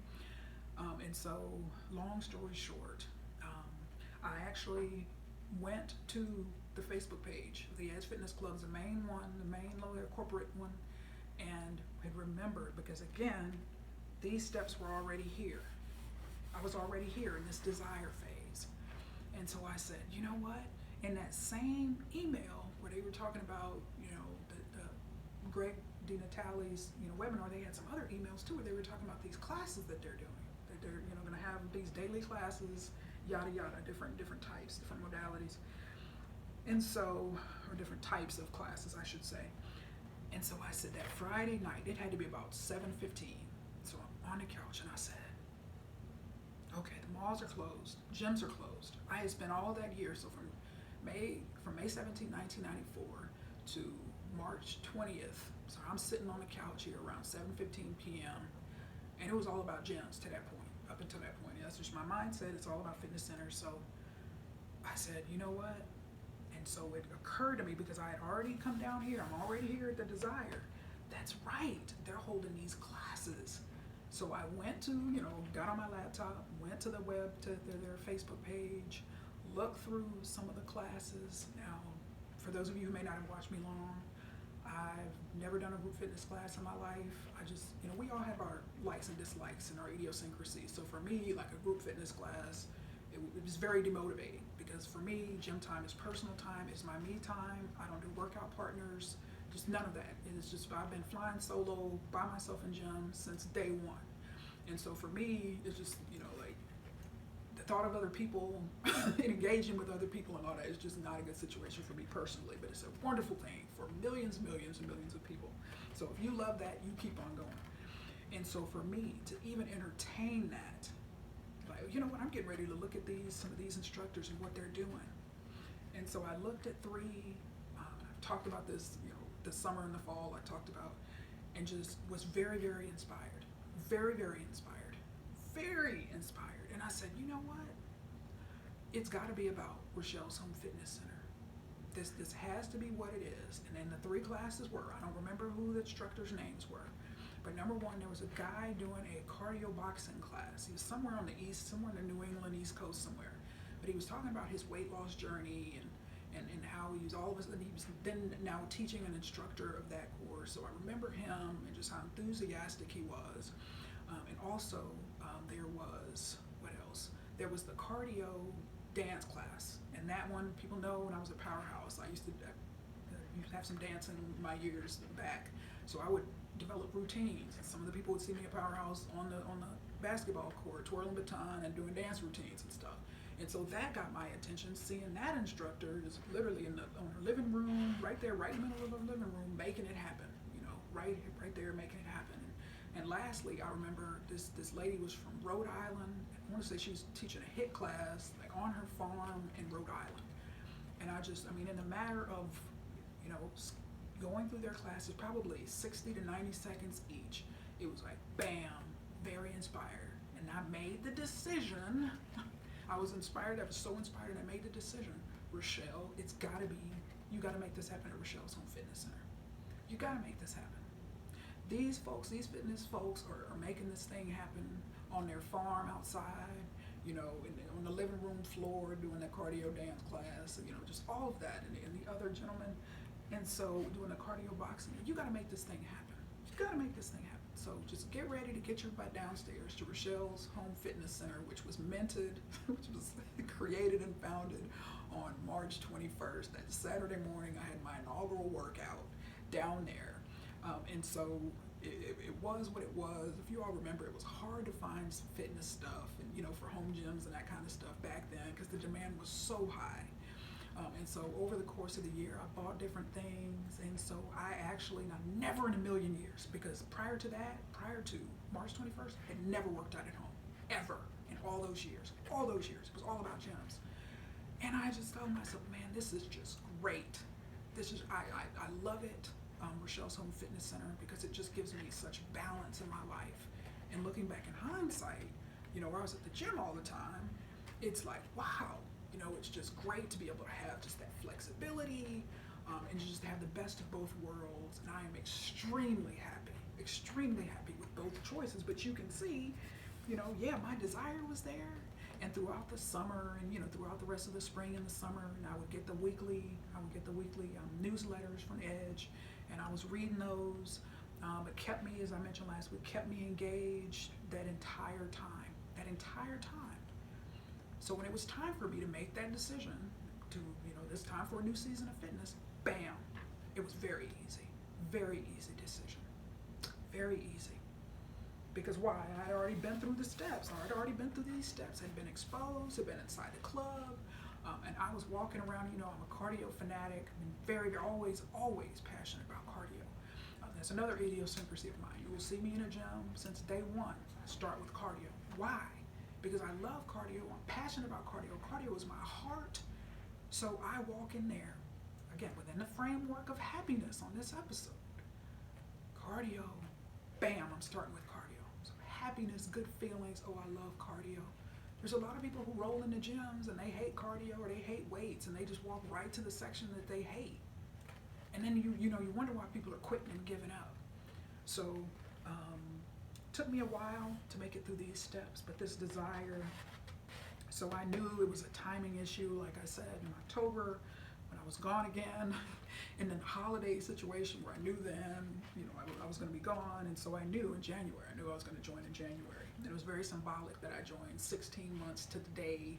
And so, long story short, I actually went to the Facebook page of the Edge Fitness Club, the main lower corporate one, and had remembered, because again, these steps were already here. I was already here in this desire phase. And so I said, you know what? In that same email where they were talking about, the Greg DiNatale's, webinar, they had some other emails too where they were talking about these classes that they're doing. That they're, going to have these daily classes, yada yada, different types, different modalities. And so, or different types of classes, I should say. And so I said that Friday night, it had to be about 7:15. So I'm on the couch and I said, okay, the malls are closed, gyms are closed. I had spent all that year, so from May 17, 1994 to March 20th. So I'm sitting on the couch here around 7:15 p.m. And it was all about gyms to that point, up until that point. That's just my mindset. It's all about fitness centers. So I said, you know what? And so it occurred to me, because I had already come down here, I'm already here at the Desire. That's right, they're holding these classes. So I went to, got on my laptop, went to the web, to their Facebook page, looked through some of the classes. Now, for those of you who may not have watched me long, I've never done a group fitness class in my life. I just, we all have our likes and dislikes and our idiosyncrasies. So for me, like a group fitness class, it was very demotivating, because for me, gym time is personal time, it's my me time. I don't do workout partners, just none of that. It is just, I've been flying solo by myself in gyms since day one. And so for me, it's just, like the thought of other people and engaging with other people and all that is just not a good situation for me personally, but it's a wonderful thing for millions and millions of people. So if you love that, you keep on going. And so for me to even entertain that, like, what, I'm getting ready to look at some of these instructors and what they're doing. And so I looked at 3, I've talked about this, the summer and the fall I talked about, and just was very, very inspired. Very, very inspired. Very inspired. And I said, you know what? It's got to be about Rachelle's Home Fitness Center. This has to be what it is. And then the 3 classes were, I don't remember who the instructors' names were, but number 1, there was a guy doing a cardio boxing class. He was somewhere on the somewhere in the New England East Coast somewhere. But he was talking about his weight loss journey and how he was then now teaching an instructor of that course. So I remember him and just how enthusiastic he was. And also there was, what else? There was the cardio dance class. And that one, people know when I was at Powerhouse, I used to have some dancing in my years back. So I would develop routines. Some of the people would see me at Powerhouse on the basketball court, twirling baton and doing dance routines and stuff. And so that got my attention, seeing that instructor just literally on her living room, right there, right in the middle of her living room, making it happen, right there, making it happen. And lastly, I remember this lady was from Rhode Island, I want to say she was teaching a HIIT class like on her farm in Rhode Island. And I mean, in a matter of, you know, going through their classes, probably 60 to 90 seconds each, it was like, bam, very inspired. And I made the decision. I was inspired. I was so inspired, and I made the decision. Rachelle, it's got to be, you got to make this happen at Rachelle's Home Fitness Center. You got to make this happen. These folks, these fitness folks are making this thing happen on their farm outside, you know, on the living room floor, doing the cardio dance class, you know, just all of that, and the other gentlemen. And so doing the cardio boxing, you got to make this thing happen. You got to make this thing happen. So just get ready to get your butt downstairs to Rachelle's Home Fitness Center, which was created and founded on March 21st. That Saturday morning, I had my inaugural workout down there. And so it was what it was. If you all remember, it was hard to find some fitness stuff and, you know, for home gyms and that kind of stuff back then because the demand was so high. And so over the course of the year, I bought different things. And so I actually, now never in a million years, because prior to March 21st, I had never worked out at home, ever, in all those years. It was all about gyms. And I just told myself, man, this is just great. I love it. Rachelle's Home Fitness Center, because it just gives me such balance in my life. And looking back in hindsight, you know, where I was at the gym all the time, it's like, wow, you know, it's just great to be able to have just that flexibility, and just have the best of both worlds. And I am extremely happy with both choices. But you can see, you know, yeah, my desire was there. And throughout the summer, and, you know, throughout the rest of the spring and the summer, and I would get the weekly newsletters from Edge, and I was reading those. It kept me, as I mentioned last week, kept me engaged that entire time. So when it was time for me to make that decision to, you know, this time for a new season of fitness, bam, it was very easy decision, very easy. Because why? I had already been through the steps. I had already been through these steps. I'd been exposed, had been inside the club, and I was walking around, you know, I'm a cardio fanatic. I'm very, always passionate about cardio. That's another idiosyncrasy of mine. You will see me in a gym since day one. I start with cardio. Why? Because I love cardio. I'm passionate about cardio. Cardio is my heart. So I walk in there, again, within the framework of happiness on this episode. Cardio, bam, I'm starting with cardio. So happiness, good feelings, oh, I love cardio. There's a lot of people who roll into gyms and they hate cardio or they hate weights and they just walk right to the section that they hate. And then you wonder why people are quitting and giving up. So took me a while to make it through these steps, but this desire, so I knew it was a timing issue, like I said, in October, when I was gone again, and then the holiday situation where I knew then, you know, I was going to be gone, and so I knew in January, I was going to join in January. And it was very symbolic that I joined 16 months to the day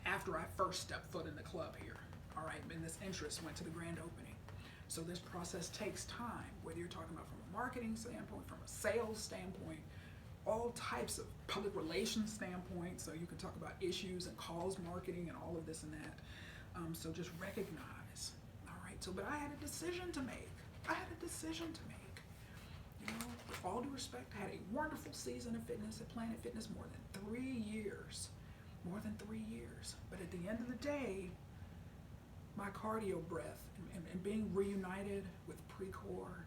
after I first stepped foot in the club here, all right, and this interest went to the grand opening. So this process takes time, whether you're talking about from a marketing standpoint, from a sales standpoint, all types of public relations standpoint. So you can talk about issues and calls marketing and all of this and that. So just recognize, all right? So, but I had a decision to make. You know, with all due respect, I had a wonderful season of fitness at Planet Fitness, more than 3 years. But at the end of the day, my cardio breath and being reunited with Precore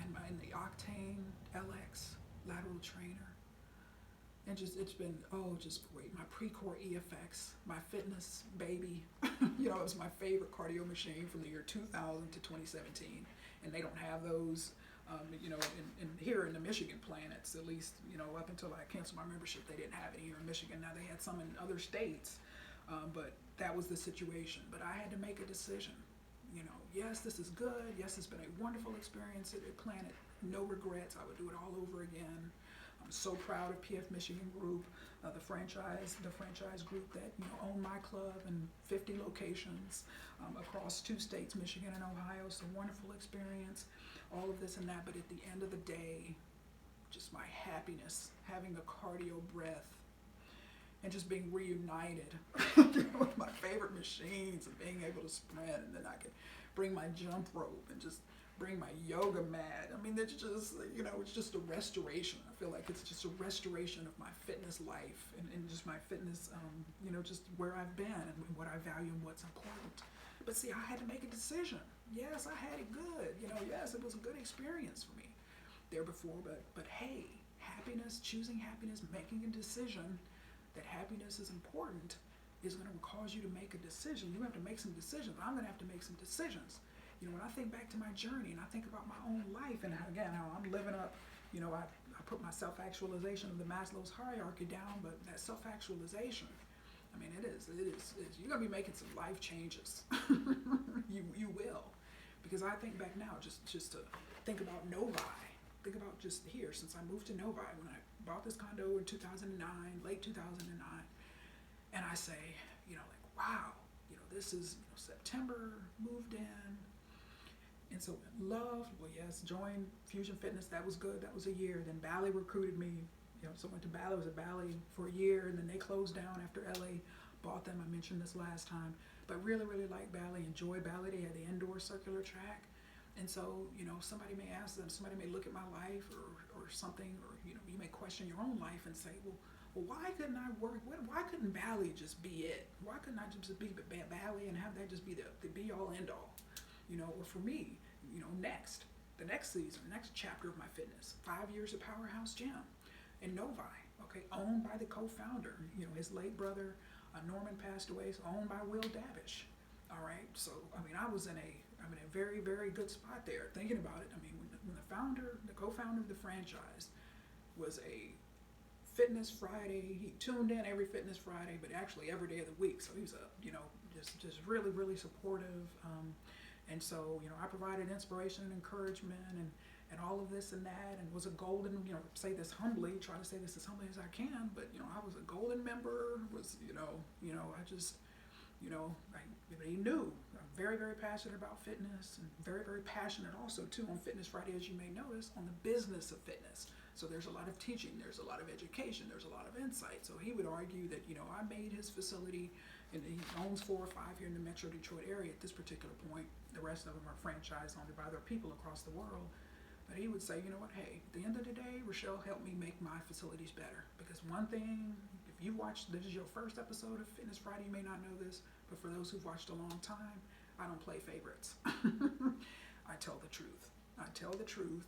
and the Octane LX lateral trainer, and it's been just great. My Precore EFX, my fitness baby, you know, it was my favorite cardio machine from the year 2000 to 2017, and they don't have those, you know, in here in the Michigan planets, at least, you know, up until I canceled my membership, they didn't have it here in Michigan. Now they had some in other states, but that was the situation. But I had to make a decision. You know, yes, this is good. Yes, it's been a wonderful experience at Planet. No regrets. I would do it all over again. I'm so proud of PF Michigan Group, the franchise group that, you know, own my club in 50 locations across 2 states, Michigan and Ohio. It's a wonderful experience, all of this and that. But at the end of the day, just my happiness, having the cardio breath, and just being reunited with my favorite machines and being able to sprint, and then I could bring my jump rope and just bring my yoga mat. I mean, it's just, it's just a restoration. I feel like it's just a restoration of my fitness life and just my fitness, just where I've been and what I value and what's important. But see, I had to make a decision. Yes, I had it good. Yes, it was a good experience for me there before. But hey, happiness, choosing happiness, making a decision that happiness is important is going to cause you to make a decision. You have to make some decisions. I'm going to have to make some decisions. When I think back to my journey and I think about my own life and how I'm living up, I put my self-actualization of the Maslow's hierarchy down, but that self-actualization, I mean, it is, you're going to be making some life changes. You will. Because I think back now, just to think about Novi, think about just here, since I moved to Novi, when I bought this condo in 2009, late 2009, and I say, wow, this is September, moved in, and so loved, well, yes, joined Fusion Fitness, that was good, that was a year. Then Bali recruited me, so I went to Bali, was at Bali for a year, and then they closed down after LA bought them. I mentioned this last time, but really, really liked Bali, enjoyed Bali. They had the indoor circular track. And so, somebody may ask them, somebody may look at my life or something, or, you may question your own life and say, well, why couldn't I work? Why couldn't Bali just be it? Why couldn't I just be Bali and have that just be the be all end all? Or for me, the next season, next chapter of my fitness, 5 years at Powerhouse Gym in Novi, okay, owned by the co-founder. His late brother, Norman, passed away, so owned by Will Davish. All right, so, I mean, I was in a very, very good spot there, thinking about it. I mean, when the co-founder of the franchise was a Fitness Friday, he tuned in every Fitness Friday, but actually every day of the week. So he was just really, really supportive. And so, I provided inspiration and encouragement and all of this and that, and was a golden, say this humbly, try to say this as humbly as I can, but, I was a golden member, he knew I'm very, very passionate about fitness and very, very passionate also too on Fitness Friday, as you may notice, on the business of fitness. So there's a lot of teaching, there's a lot of education, there's a lot of insight. So he would argue that, I made his facility, and he owns 4 or 5 here in the Metro Detroit area at this particular point. The rest of them are franchised owned by other people across the world. But he would say, hey, at the end of the day, Rachelle helped me make my facilities better. Because one thing, if you watched, this is your first episode of Fitness Friday, you may not know this, but for those who've watched a long time, I don't play favorites. I tell the truth. I tell the truth.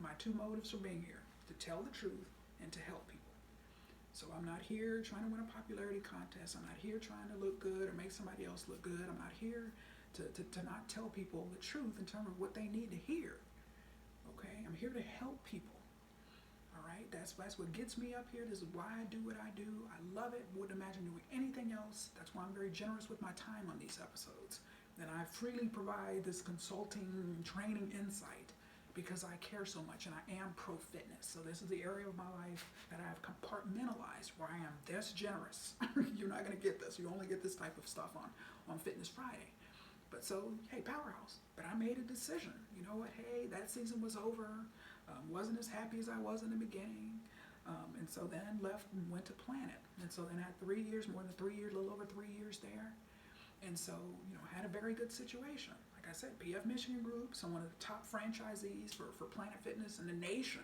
My 2 motives for being here, to tell the truth and to help people. So I'm not here trying to win a popularity contest. I'm not here trying to look good or make somebody else look good. I'm not here to not tell people the truth in terms of what they need to hear. Okay? I'm here to help people. All right? That's what gets me up here. This is why I do what I do. I love it. Wouldn't imagine doing anything else. That's why I'm very generous with my time on these episodes. And I freely provide this consulting, training insight because I care so much and I am pro-fitness. So this is the area of my life that I have compartmentalized where I am this generous. You're not going to get this. You only get this type of stuff on Fitness Friday. But so, hey, Powerhouse. But I made a decision. You know what? Hey, that season was over. Wasn't as happy as I was in the beginning. And so then left and went to Planet. And so then I had 3 years, more than 3 years, a little over 3 years there. And so, had a very good situation. Like I said, PF Michigan Group, so one of the top franchisees for Planet Fitness in the nation,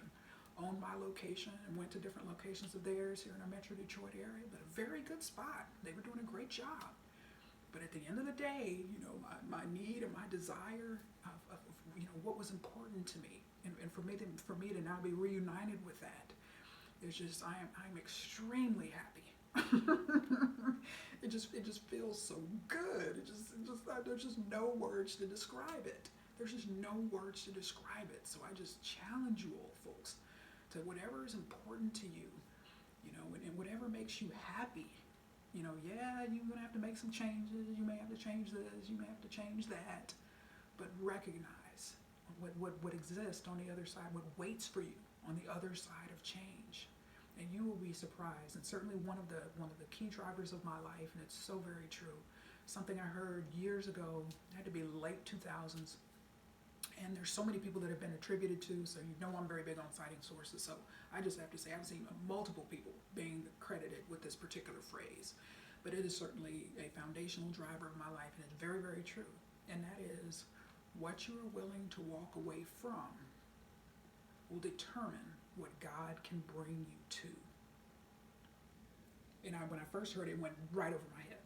owned my location and went to different locations of theirs here in our Metro Detroit area, but a very good spot. They were doing a great job. But at the end of the day, my need and my desire of what was important to me, and for me to now be reunited with that, it's just I'm extremely happy. It just feels so good. There's just no words to describe it. There's just no words to describe it. So I just challenge you all, folks, to whatever is important to you, and whatever makes you happy. Yeah, you're gonna have to make some changes. You may have to change this. You may have to change that. But recognize what exists on the other side, what waits for you on the other side of change. And you will be surprised. And certainly one of the key drivers of my life, and it's so very true, something I heard years ago, it had to be late 2000s, and there's so many people that have been attributed to, so I'm very big on citing sources, so I just have to say I've seen multiple people being credited with this particular phrase. But it is certainly a foundational driver of my life, and it's very, very true. And that is, What you are willing to walk away from will determine what God can bring you to. And when I first heard it, it went right over my head.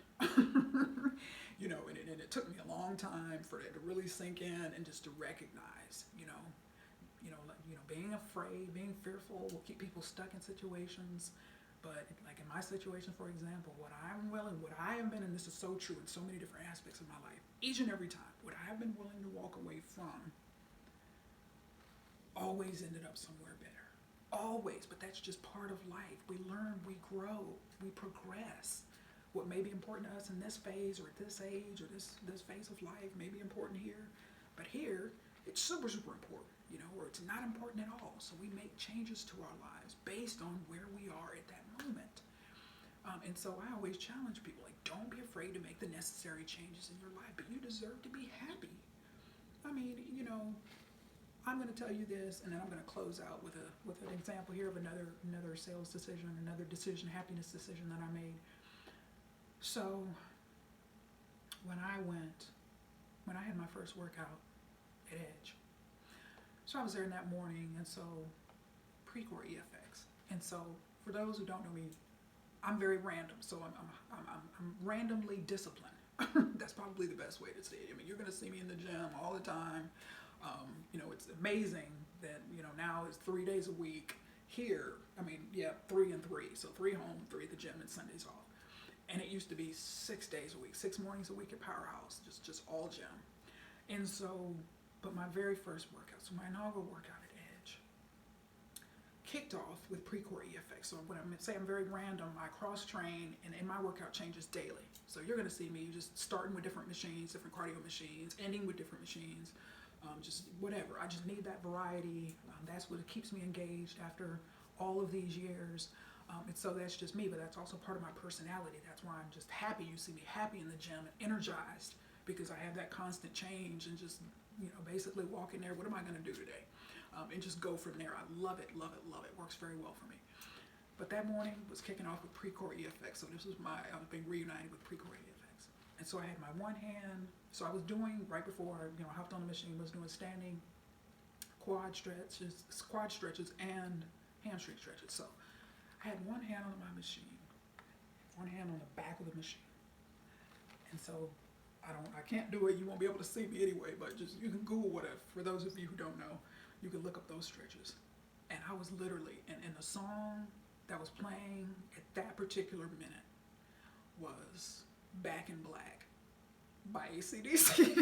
And it took me a long time for it to really sink in and just to recognize, being afraid, being fearful will keep people stuck in situations. But like in my situation, for example, what I have been, and this is so true in so many different aspects of my life, each and every time, what I have been willing to walk away from always ended up somewhere better. Always, but that's just part of life. We learn, we grow, we progress. What may be important to us in this phase or at this age or this phase of life may be important here, but here it's super, super important, or it's not important at all. So we make changes to our lives based on where we are at that moment. And so I always challenge people, like, don't be afraid to make the necessary changes in your life, but you deserve to be happy. I mean, I'm going to tell you this, and then I'm going to close out with an example here of another sales decision, another decision, happiness decision that I made. So when I had my first workout at Edge, so I was there that morning, and so pre-core EFX, and so for those who don't know me, I'm very random, so I'm randomly disciplined. That's probably the best way to say it. I mean, you're going to see me in the gym all the time. It's amazing that, now it's 3 days a week here. 3 and 3. So 3 home, 3 at the gym, and Sundays off. And it used to be 6 days a week, 6 mornings a week at Powerhouse, just all gym. And so, but my very first workout, so my inaugural workout at Edge, kicked off with pre-core EFX. So when I say I'm very random, I cross-train, and my workout changes daily. So you're going to see me just starting with different machines, different cardio machines, ending with different machines, just whatever. I just need that variety. That's what keeps me engaged after all of these years. And so that's just me, but that's also part of my personality. That's why I'm just happy. You see me happy in the gym and energized because I have that constant change and just, basically walk in there. What am I going to do today? And just go from there. I love it, love it, love it. Works very well for me. But that morning was kicking off with pre-core EFX. So this was I was being reunited with pre-core EFX. And so I had my one hand. So I was doing, right before I hopped on the machine, was doing standing quad stretches and hamstring stretches. So I had one hand on my machine, one hand on the back of the machine. And so I can't do it. You won't be able to see me anyway, but just, you can Google whatever. For those of you who don't know, you can look up those stretches. And I was literally, and the song that was playing at that particular minute was Back in Black by AC/DC.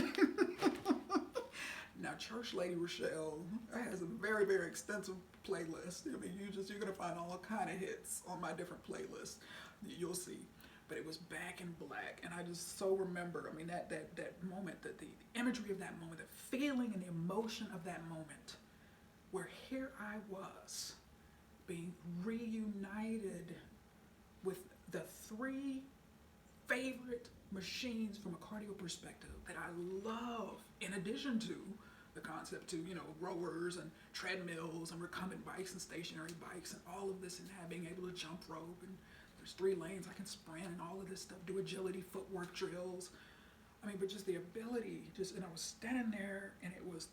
Now, Church Lady Rachelle has a very, very extensive playlist. I mean, you're gonna find all kind of hits on my different playlists. You'll see. But it was Back in Black, and I just so remember. I mean, that moment, that the imagery of that moment, the feeling and the emotion of that moment, where here I was, being reunited with the 3 favorite machines from a cardio perspective that I love, in addition to the concept to, rowers and treadmills and recumbent bikes and stationary bikes and all of this, and being able to jump rope, and there's 3 lanes, I can sprint and all of this stuff, do agility, footwork drills. I mean, but just the ability, and I was standing there, and it was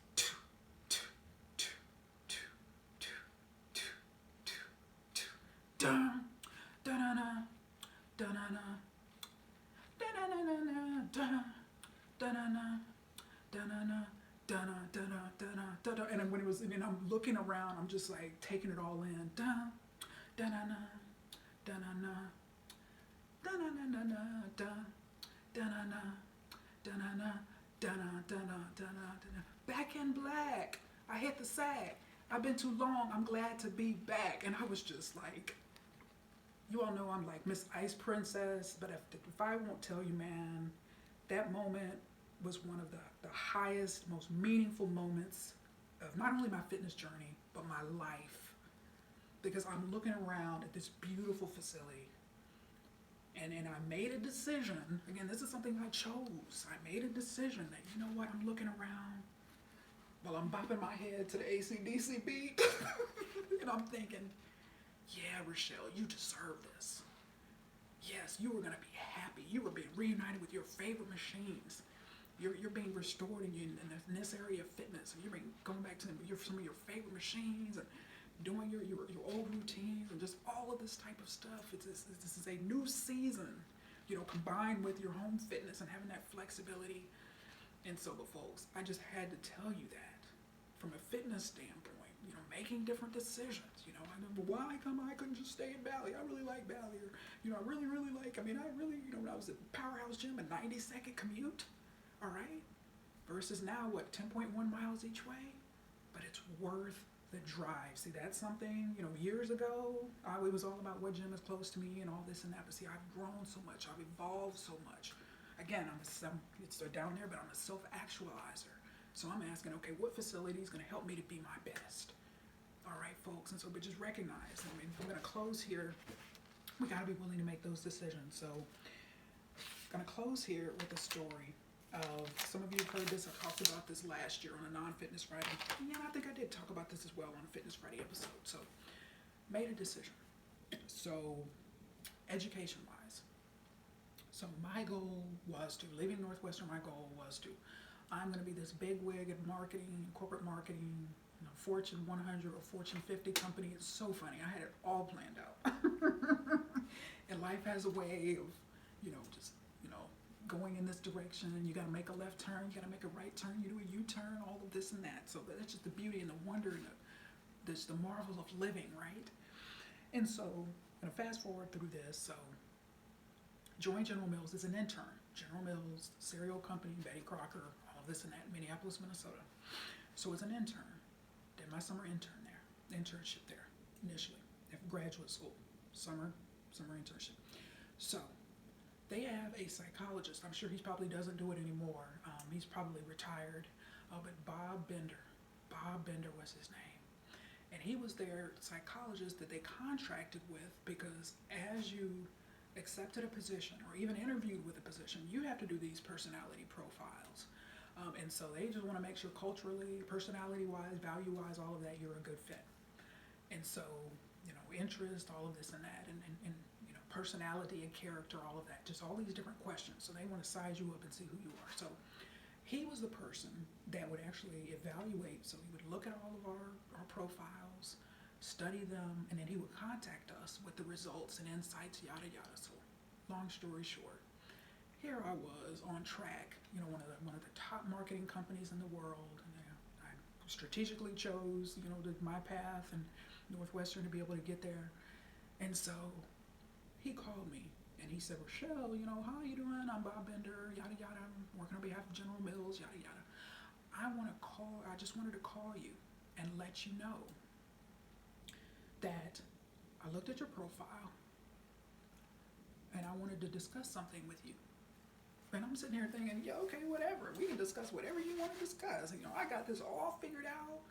dun, da-na-na, da-na-na, da-na-na-na-na, da-na, da-na-na, da-na-na, da-na, da-na, da-na, da-na. And then when it was, and then I'm looking around, I'm just like taking it all in. Da, da-na-na, da-na-na, da-na-na-na-na, da, da-na-na, da-na-na, da-na, da-na, da-na, da-na. Back in Black. I hit the sack. I've been too long. I'm glad to be back. And I was just like, you all know I'm like Miss Ice Princess, but if I won't tell you, man, that moment was one of the highest, most meaningful moments of not only my fitness journey, but my life. Because I'm looking around at this beautiful facility, and I made a decision. Again, this is something I chose. I made a decision that, you know what, I'm looking around while I'm bopping my head to the AC/DC beat, and I'm thinking, yeah, Rachelle, you deserve this. Yes, you were going to be happy. You were being reunited with your favorite machines. You're being restored in this area of fitness. And you're going back to some of your favorite machines and doing your old routines and just all of this type of stuff. This is a new season, combined with your home fitness and having that flexibility. And so, but folks, I just had to tell you that from a fitness standpoint, making different decisions. I remember why I couldn't just stay in Valley. I really like Valley. Or, I really like, when I was at Powerhouse Gym, a 90-second commute, all right, versus now, 10.1 miles each way? But it's worth the drive. See, that's something, years ago, it was all about what gym is close to me and all this and that. But see, I've grown so much. I've evolved so much. Again, it's down there, but I'm a self-actualizer. So I'm asking, okay, what facility is going to help me to be my best? All right, folks. And so, but just recognize, I'm going to close here. We got to be willing to make those decisions. So I'm going to close here with a story. Some of you have heard this. I talked about this last year on a non-fitness Friday. Yeah, I think I did talk about this as well on a Fitness Friday episode. So made a decision. So education-wise. So my goal was to, leaving Northwestern, I'm going to be this big wig in marketing, corporate marketing, Fortune 100 or Fortune 50 company. It's so funny. I had it all planned out. And life has a way of, going in this direction, and you got to make a left turn, you got to make a right turn, you do a U-turn, all of this and that. So that's just the beauty and the wonder and the marvel of living, right? And so I'm going to fast forward through this. So joined General Mills as an intern. General Mills, cereal company, Betty Crocker, all of this and that, Minneapolis, Minnesota. So as an intern, did my summer internship there initially, at graduate school, summer internship. So they have a psychologist. I'm sure he probably doesn't do it anymore. He's probably retired. But Bob Bender was his name. And he was their psychologist that they contracted with, because as you accepted a position or even interviewed with a position, you have to do these personality profiles. And so they just want to make sure culturally, personality-wise, value-wise, all of that, you're a good fit. And so, interest, all of this and that, and personality and character, all of that, just all these different questions. So they want to size you up and see who you are. So he was the person that would actually evaluate. So he would look at all of our profiles, study them, and then he would contact us with the results and insights, yada, yada. So long story short, here I was on track, one of the top marketing companies in the world. And I strategically chose, my path and Northwestern to be able to get there. And so he called me and he said, Rachelle, how are you doing? I'm Bob Bender, yada, yada. I'm working on behalf of General Mills, yada, yada. I just wanted to call you and let you know that I looked at your profile and I wanted to discuss something with you. And I'm sitting here thinking, yeah, okay, whatever. We can discuss whatever you want to discuss. I got this all figured out.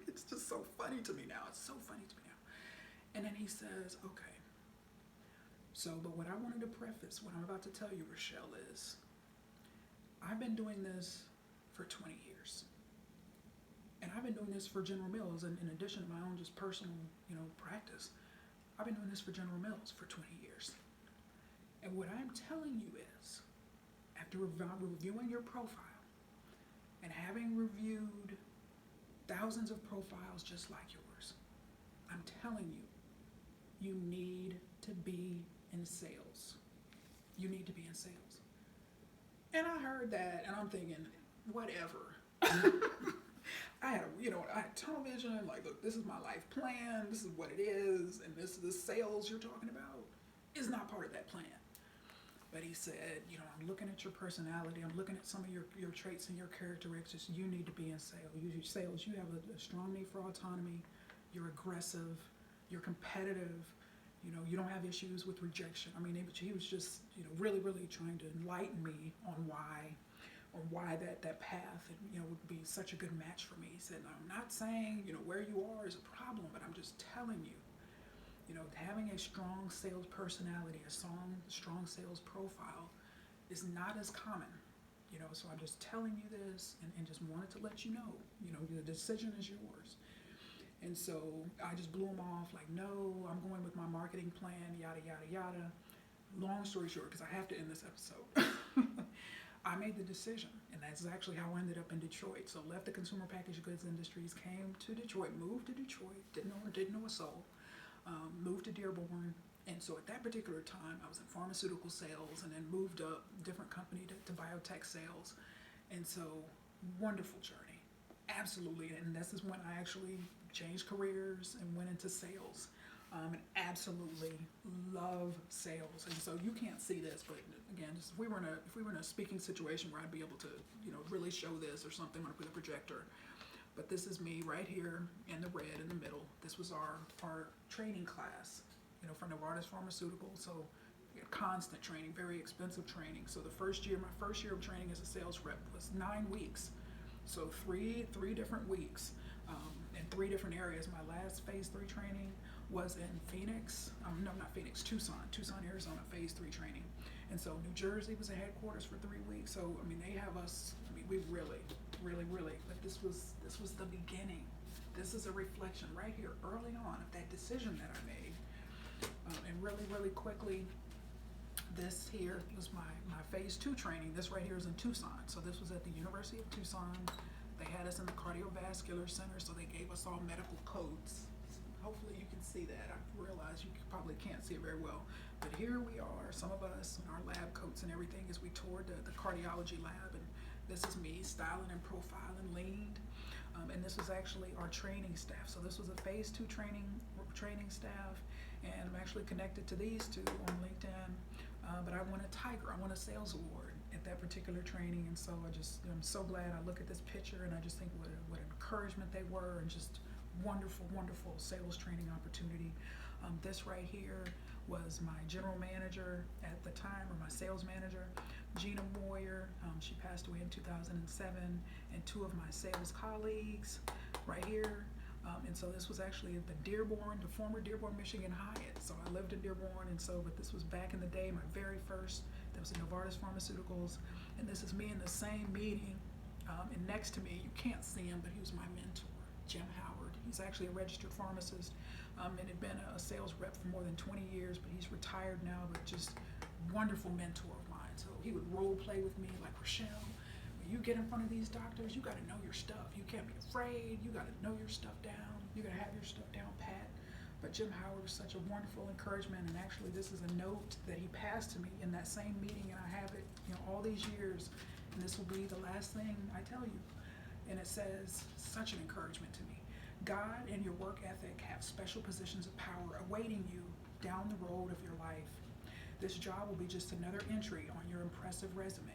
It's just so funny to me now. It's so funny to me now. And then he says, okay. So, but what I wanted to preface, what I'm about to tell you, Rachelle, is I've been doing this for 20 years. And I've been doing this for General Mills, and in addition to my own just personal, practice. I've been doing this for General Mills for 20 years. And what I'm telling you is, after reviewing your profile and having reviewed thousands of profiles just like yours, I'm telling you, you need to be in sales. You need to be in sales. And I heard that, and I'm thinking, whatever. I had tunnel vision, like, look, this is my life plan, this is what it is, and this sales you're talking about is not part of that plan. But he said, I'm looking at your personality, I'm looking at some of your traits and your characteristics. You need to be in sales. You have a strong need for autonomy, you're aggressive, you're competitive, you don't have issues with rejection. He was just, really, really trying to enlighten me on why that path, would be such a good match for me. He said, I'm not saying, where you are is a problem, but I'm just telling you, having a strong sales personality, a strong sales profile is not as common, so I'm just telling you this and just wanted to let you know, the decision is yours. And so I just blew him off like, no, I'm going with my marketing plan, yada, yada, yada. Long story short, because I have to end this episode. I made the decision, and that's actually how I ended up in Detroit. So left the consumer packaged goods industries, came to Detroit, moved to Detroit, didn't know a soul, moved to Dearborn. And so at that particular time, I was in pharmaceutical sales and then moved up different company to biotech sales. And so wonderful journey, absolutely. And this is when I actually changed careers and went into sales. And absolutely love sales. And so you can't see this, but again, just if we were in a speaking situation where I'd be able to, really show this or something, I'm gonna put a projector. But this is me right here in the red in the middle. This was our training class, for Novartis Pharmaceutical. So we had constant training, very expensive training. So my first year of training as a sales rep was 9 weeks. So three different weeks in 3 different areas. My last phase 3 training was in Phoenix, Tucson, Arizona, phase 3 training. And so New Jersey was the headquarters for 3 weeks. So, they have us, we really, but this was the beginning. This is a reflection right here early on of that decision that I made. And really quickly, this here was my phase 2 training. This right here is in Tucson. So this was at the University of Tucson. They had us in the cardiovascular center, so they gave us all medical coats. Hopefully you can see that. I realize you probably can't see it very well. But here we are, some of us in our lab coats and everything, as we toured the cardiology lab. And this is me styling and profiling, leaned. And this was actually our training staff. So this was a phase 2 training staff. And I'm actually connected to these two on LinkedIn. But I won a sales award at that particular training. And so I'm so glad. I look at this picture and I just think what encouragement they were, and just wonderful sales training opportunity. This right here was my general manager at the time, or my sales manager, Gina Moyer. She passed away in 2007, and 2 of my sales colleagues right here. And so this was actually at the former Dearborn, Michigan Hyatt. So I lived in Dearborn, but this was back in the day, my very first. That was at Novartis Pharmaceuticals. And this is me in the same meeting. And next to me, you can't see him, but he was my mentor, Jim Howard. He's actually a registered pharmacist, and had been a sales rep for more than 20 years, but he's retired now, but just wonderful mentor of mine. So he would role play with me like, Rachelle, when you get in front of these doctors, you gotta know your stuff. You can't be afraid. You gotta know your stuff down. You gotta have your stuff down pat. But Jim Howard was such a wonderful encouragement, and actually this is a note that he passed to me in that same meeting, and I have it, all these years, and this will be the last thing I tell you. And it says, such an encouragement to me. God and your work ethic have special positions of power awaiting you down the road of your life. This job will be just another entry on your impressive resume.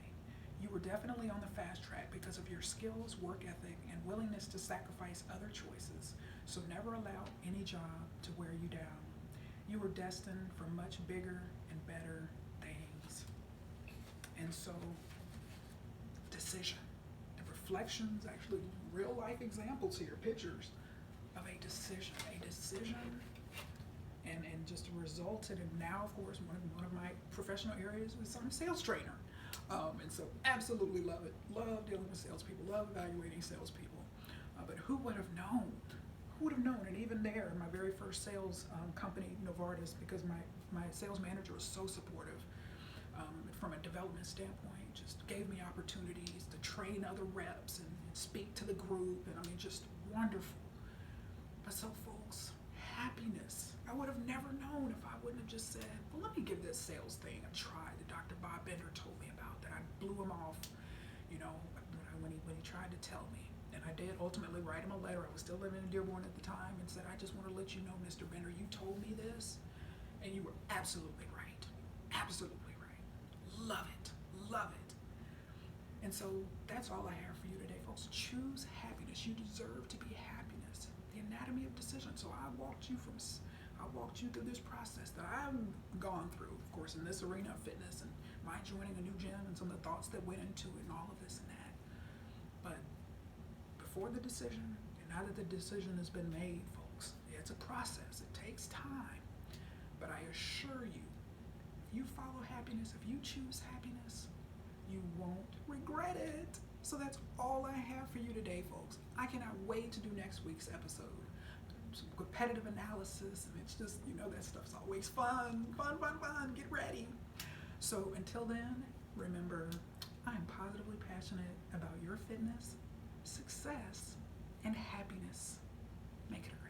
You were definitely on the fast track because of your skills, work ethic, and willingness to sacrifice other choices. So never allow any job to wear you down. You were destined for much bigger and better things. And so, decision. The reflections, actually real life examples here, pictures of a decision, and just resulted in now, of course, one of my professional areas is I'm a sales trainer. And so absolutely love it. Love dealing with salespeople, love evaluating salespeople. But who would have known? Who would have known? And even there, my very first sales company, Novartis, because my sales manager was so supportive from a development standpoint, just gave me opportunities to train other reps and speak to the group, and just wonderful. But so folks, happiness. I would have never known if I wouldn't have just said, well, let me give this sales thing a try that Dr. Bob Bender told me about, that I blew him off, when he tried to tell me. And I did ultimately write him a letter. I was still living in Dearborn at the time, and said, I just want to let you know, Mr. Bender, you told me this, and you were absolutely right. Absolutely right. Love it. Love it. And so that's all I have for you today, folks. Choose happiness. You deserve to be happiness. The anatomy of decision. So I walked you through this process that I've gone through, of course, in this arena of fitness, and my joining a new gym, and some of the thoughts that went into it, and all of this and that. But before the decision, and now that the decision has been made, folks, it's a process. It takes time. But I assure you, if you follow happiness, if you choose happiness, you won't regret it. So that's all I have for you today, folks. I cannot wait to do next week's episode. Some competitive analysis, and it's just, that stuff's always fun. Get ready. So until then, remember, I'm positive. passionate about your fitness, success, and happiness. Make it a